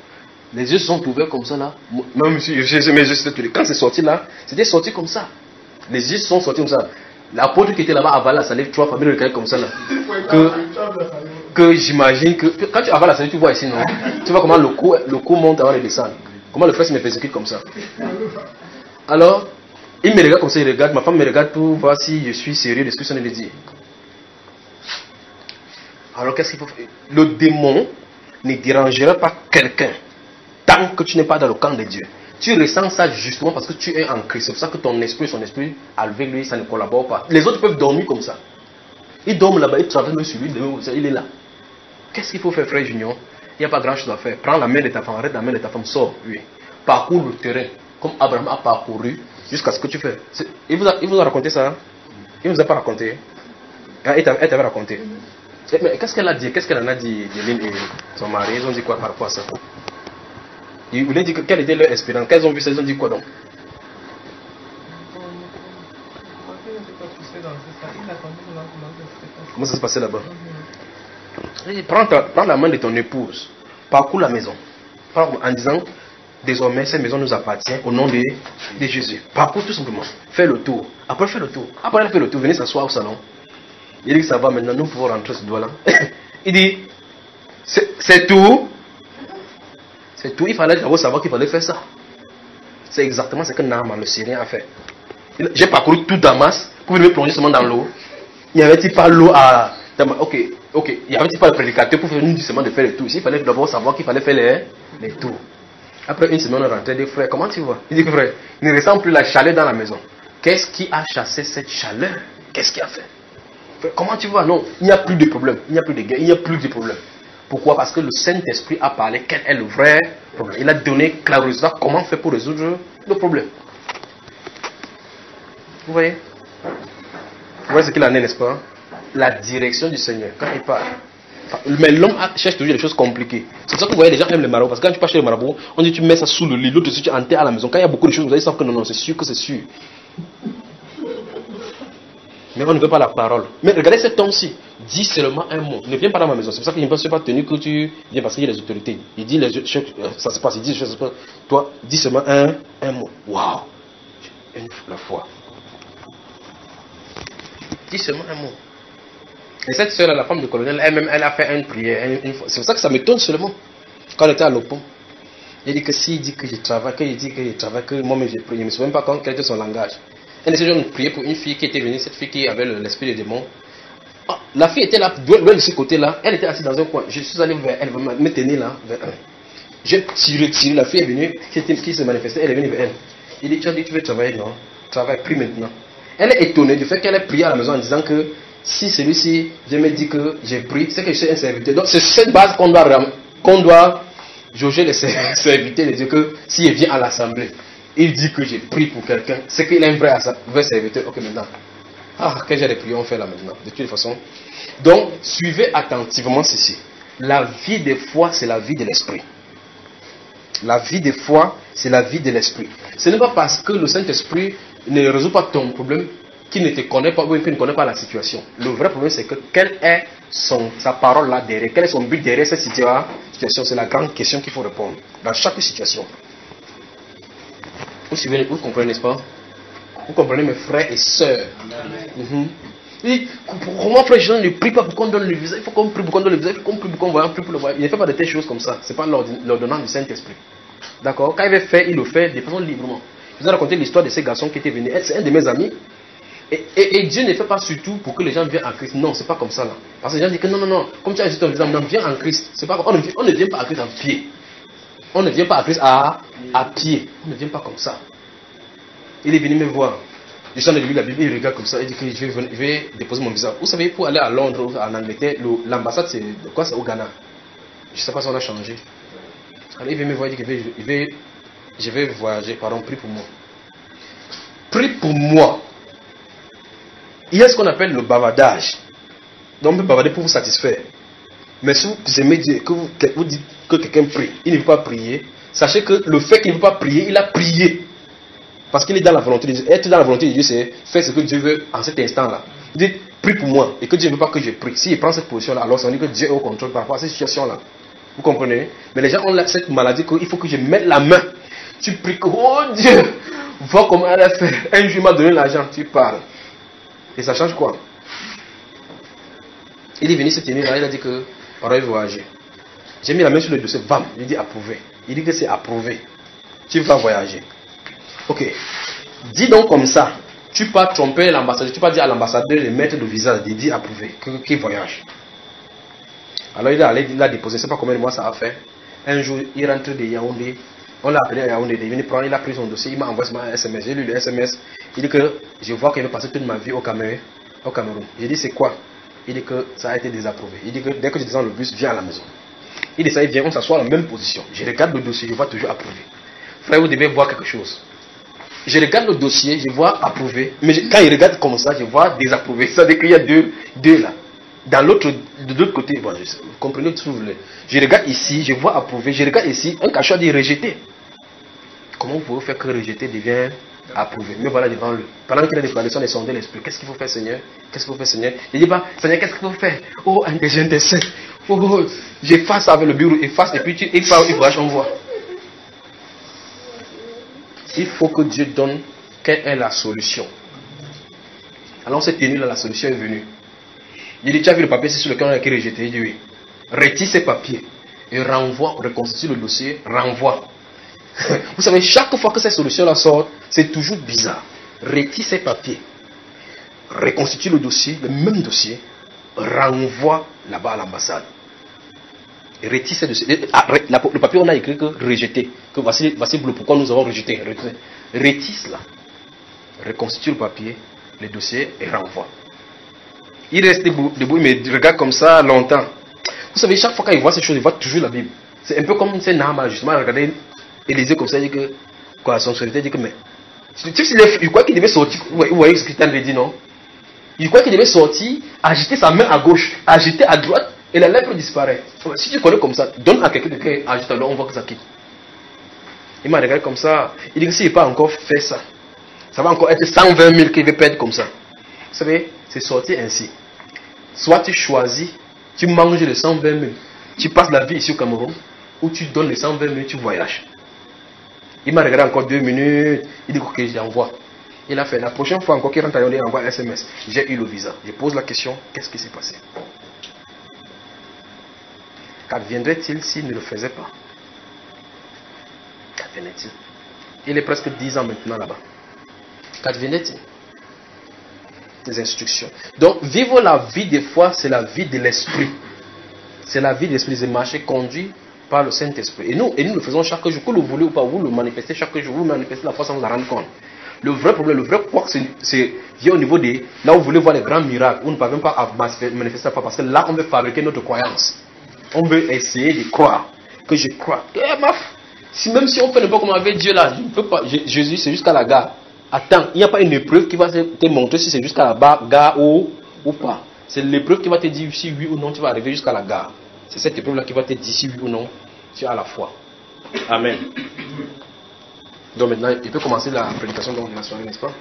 Les yeux se sont ouverts comme ça là. Même si mes yeux, quand c'est sorti là, c'était sorti comme ça. Les yeux sont sortis comme ça. L'apôtre qui était là-bas avalé la salive 3 fois, mais regarde comme ça là. Que j'imagine que quand tu avales la salive, tu vois ici, non? Tu vois comment le cou monte avant de descendre. Comment le frère me persécute comme ça. Alors, il me regarde comme ça, il regarde, ma femme me regarde pour voir si je suis sérieux de ce que je viens de dire. Alors qu'est-ce qu'il faut faire? Le démon ne dérangera pas quelqu'un tant que tu n'es pas dans le camp de Dieu. Tu ressens ça justement parce que tu es en Christ. C'est pour ça que ton esprit, son esprit, avec lui, ça ne collabore pas. Les autres peuvent dormir comme ça. Ils dorment là-bas, ils travaillent sur lui, il est là. Qu'est-ce qu'il faut faire, frère Junior? Il n'y a pas grand-chose à faire. Prends la main de ta femme, arrête la main de ta femme, sors, oui. Parcours le terrain, comme Abraham a parcouru, jusqu'à ce que tu fais. Il vous a raconté ça? Il ne vous a pas raconté? Il t'avait raconté. Mais qu'est-ce qu'elle a dit? Qu'est-ce qu'elle en a dit, Dylan et son mari? Ils ont dit quoi par rapport à ça? Ils voulaient dire quelle était leur espérance. Quand ils ont vu ça, ils ont dit quoi donc? Comment ça se passait là-bas? Prends la main de ton épouse, parcours la maison, en disant désormais cette maison nous appartient au nom de Jésus. Parcours tout simplement, fais le tour. Après fais le tour. Après elle fait le tour, venez s'asseoir au salon. Il dit que ça va maintenant, nous pouvons rentrer ce doigt là. Il dit c'est tout. C'est tout, il fallait d'abord savoir qu'il fallait faire ça. C'est exactement ce que Naaman le Syrien a fait. J'ai parcouru tout Damas pour me plonger seulement dans l'eau. Il n'y avait-il pas l'eau à Damas? Ok. Il n'y avait-il pas le prédicateur pour venir seulement de faire les tours? Il fallait d'abord savoir qu'il fallait faire les tours. Après une semaine, on rentrait des frères. Comment tu vois? Il dit que frère, il ne ressent plus la chaleur dans la maison. Qu'est-ce qui a chassé cette chaleur? Qu'est-ce qu'il a fait? Frère, comment tu vois? Non, il n'y a plus de problème. Il n'y a plus de guerre. Il n'y a plus de problème. Pourquoi? Parce que le Saint-Esprit a parlé quel est le vrai problème. Il a donné clairement comment faire pour résoudre le problème. Vous voyez? Vous voyez ce qu'il en est, n'est-ce pas? La direction du Seigneur, quand il parle. Mais l'homme cherche toujours des choses compliquées. C'est pour ça que vous voyez, les gens aiment les marabouts. Parce que quand tu pars chez le marabout, on dit tu mets ça sous le lit, l'autre tu enterres à la maison. Quand il y a beaucoup de choses, vous allez savoir que non, c'est sûr que c'est sûr. Mais on ne veut pas la parole. Mais regardez cet homme-ci. Dis seulement un mot. Ne viens pas dans ma maison. C'est pour ça qu'il ne peut pas tenu que tu viens parce qu'il y a les autorités. Il dit, ça se passe. Il dit, ça se passe. Toi, dis seulement un mot. Waouh! La foi. Dis seulement un mot. Et cette soeur, la femme du colonel, elle-même, elle a fait une prière. C'est pour ça que ça m'étonne seulement. Quand elle était à l'Opon. Il dit que s'il dit que je travaille, que moi-même j'ai prié, je ne me souviens pas quel était son langage. Un de ces gens priait pour une fille qui était venue, cette fille qui avait l'esprit des démons. Ah, la fille était là, loin de ce côté-là, elle était assise dans un coin. Je suis allé vers elle, me tenir là, vers elle. J'ai tiré, la fille est venue, qui se manifestait, elle est venue vers elle. Il dit, tu as dit, tu veux travailler? Non, travaille, prie maintenant. Elle est étonnée du fait qu'elle ait prié à la maison en disant que si celui-ci, je me dis que j'ai prié, c'est que je suis un serviteur. Donc c'est cette base qu'on doit jauger les serviteurs de Dieu, que s'il vient à l'assemblée, il dit que j'ai prié pour quelqu'un, c'est qu'il est un vrai serviteur. Ok, maintenant. Ah, quel genre de prière on fait là maintenant, de toute façon. Donc, suivez attentivement ceci. La vie de foi, c'est la vie de l'esprit. La vie de foi, c'est la vie de l'esprit. Ce n'est pas parce que le Saint-Esprit ne résout pas ton problème qu'il ne te connaît pas ou qu'il ne connaît pas la situation. Le vrai problème, c'est que quelle est sa parole là derrière, quel est son but derrière cette situation. C'est la grande question qu'il faut répondre dans chaque situation. Vous suivez, vous comprenez, n'est-ce pas? Vous comprenez, mes frères et sœurs? Et comment frère Jean ne prie pas pour qu'on donne le visa? Il faut qu'on prie pour qu'on donne le visa, il faut qu'on prie pour qu'on voit, pour le voyage. Il ne fait pas de telles choses comme ça. Ce n'est pas l'ordonnance du Saint-Esprit. D'accord? Quand il veut faire, il le fait de façon librement. Je vous ai raconté l'histoire de ces garçons qui étaient venus. C'est un de mes amis. Et Dieu ne fait pas surtout pour que les gens viennent en Christ. Non, c'est pas comme ça là. Parce que les gens disent que non, comme tu as dit ton visa, non, viens en Christ. C'est pas, on ne vient pas à Christ en pied. On ne vient pas à Christ à pied. On ne vient pas comme ça. Il est venu me voir. Je suis en train de lire la Bible, il regarde comme ça, il dit que je vais déposer mon visa. Vous savez, pour aller à Londres ou en Angleterre, l'ambassade c'est quoi? C'est au Ghana. Je ne sais pas si on a changé. Alors il vient me voir, il dit que je vais voyager, pardon, prie pour moi. Prie pour moi. Il y a ce qu'on appelle le bavardage. Donc on peut bavarder pour vous satisfaire. Mais si vous aimez Dieu, que vous dites que quelqu'un prie, il ne veut pas prier, sachez que le fait qu'il ne veut pas prier, il a prié. Parce qu'il est dans la volonté de Dieu. Être dans la volonté de Dieu, c'est faire ce que Dieu veut en cet instant-là. Vous dites, prie pour moi. Et que Dieu ne veut pas que je prie. S'il prend cette position-là, alors ça veut dire que Dieu est au contrôle par rapport à cette situation-là. Vous comprenez? Mais les gens ont cette maladie qu'il faut que je mette la main. Tu pries que, oh Dieu, vois comment elle a fait. Un jour, il m'a donné l'argent. Tu parles. Et ça change quoi? Il est venu cette nuit-là, il a dit qu'on va voyager. J'ai mis la main sur le dossier, bam, il dit approuvé. Il dit que c'est approuvé. Tu vas voyager. Ok. Dis donc comme ça, tu peux tromper l'ambassadeur, tu peux dire à l'ambassadeur de mettre le visa, de dire approuvé, qu'il voyage. Alors il est allé, il l'a déposé, je ne sais pas combien de mois ça a fait. Un jour, il rentre de Yaoundé, on l'a appelé à Yaoundé, il a pris son dossier, il m'a envoyé un SMS, j'ai lu le SMS, il dit que je vois qu'il veut passer toute ma vie au Cameroun. J'ai dit c'est quoi? Il dit que ça a été désapprouvé. Il dit que dès que je descends le bus, viens à la maison. Il dit ça, il vient, on s'assoit à la même position. Je regarde le dossier, je vois toujours approuvé. Frère, vous devez voir quelque chose. Je regarde le dossier, je vois approuvé. Mais quand il regarde comme ça, je vois désapprouvé. Ça veut dire qu'il y a deux là. De l'autre côté, bon, vous comprenez tout ce que vous voulez. Je regarde ici, je vois approuvé. Je regarde ici, un cachot dit rejeté. Comment vous pouvez faire que rejeté devient approuvé? Mais voilà devant lui. Pendant qu'il a des plantations, il sondait l'esprit. Qu'est-ce qu'il faut faire, Seigneur? Qu'est-ce qu'il faut faire, Seigneur? Il dit pas, Seigneur, qu'est-ce qu'il faut faire? Oh, un dessin. Oh, j'efface avec le bureau, efface, et puis il part, il voyage, on voit. Il faut que Dieu donne quelle est la solution. Alors on s'est tenu là, la solution est venue. Il dit, tu as vu le papier, c'est sur lequel on a écrit rejeté. Il dit oui. Retire ces papiers et renvoie, reconstitue le dossier, renvoie. Vous savez, chaque fois que cette solution-là sort, c'est toujours bizarre. Retire ces papiers, reconstitue le dossier, le même dossier, renvoie là-bas à l'ambassade. Et retire ces dossiers. Le papier, on a écrit que rejeté. Que voici pourquoi nous avons rejeté. Retire cela. Reconstitue le papier, le dossier et renvoie. Il reste debout, il me regarde comme ça longtemps. Vous savez, chaque fois qu'il voit ces choses, il voit toujours la Bible. C'est un peu comme c'est Naaman, justement, regardez Élisée comme ça, il dit que, quoi, son serviteur dit que, mais, il croit qu'il devait sortir, vous voyez ce que Christian lui dit, non? Il croit qu'il devait sortir, agiter sa main à gauche, agiter à droite, et la lèpre disparaît. Si tu connais comme ça, donne à quelqu'un qui agite, alors on voit que ça quitte. Il m'a regardé comme ça, il dit que s'il n'a pas encore fait ça, ça va encore être 120 000 qu'il veut perdre comme ça. Vous savez, c'est sorti ainsi. Soit tu choisis, tu manges les 120 000, tu passes la vie ici au Cameroun, ou tu donnes les 120 000, tu voyages. Il m'a regardé encore 2 minutes, il dit que j'envoie. Il a fait la prochaine fois encore qu'il rentre à Yaoundé, il envoie un SMS. J'ai eu le visa. Je pose la question, qu'est-ce qui s'est passé? Qu'adviendrait-il s'il ne le faisait pas? venait-il? Il est presque 10 ans maintenant là-bas. Qu'advenait-il? Les instructions. Donc, vivre la vie des fois, c'est la vie de l'esprit. C'est la vie de l'esprit, c'est marcher conduit par le Saint-Esprit. Et nous le faisons chaque jour. Que vous le voulez ou pas, vous le manifestez chaque jour. Vous manifestez la foi sans vous en rendre compte. Le vrai problème, le vrai quoi, c'est vient au niveau des... Là où vous voulez voir les grands miracles, on ne peut même pas manifester la foi. Parce que là, on veut fabriquer notre croyance. On veut essayer de croire. Que je crois. Même si on fait n'importe comment avec Dieu là, je ne peux pas. Jésus, c'est jusqu'à la gare. Attends, il n'y a pas une épreuve qui va te montrer si c'est jusqu'à la gare ou pas. C'est l'épreuve qui va te dire si oui ou non tu vas arriver jusqu'à la gare. C'est cette épreuve là qui va te dire si oui ou non tu as la foi. Amen. Donc maintenant, il peut commencer la prédication de la soirée, n'est-ce pas?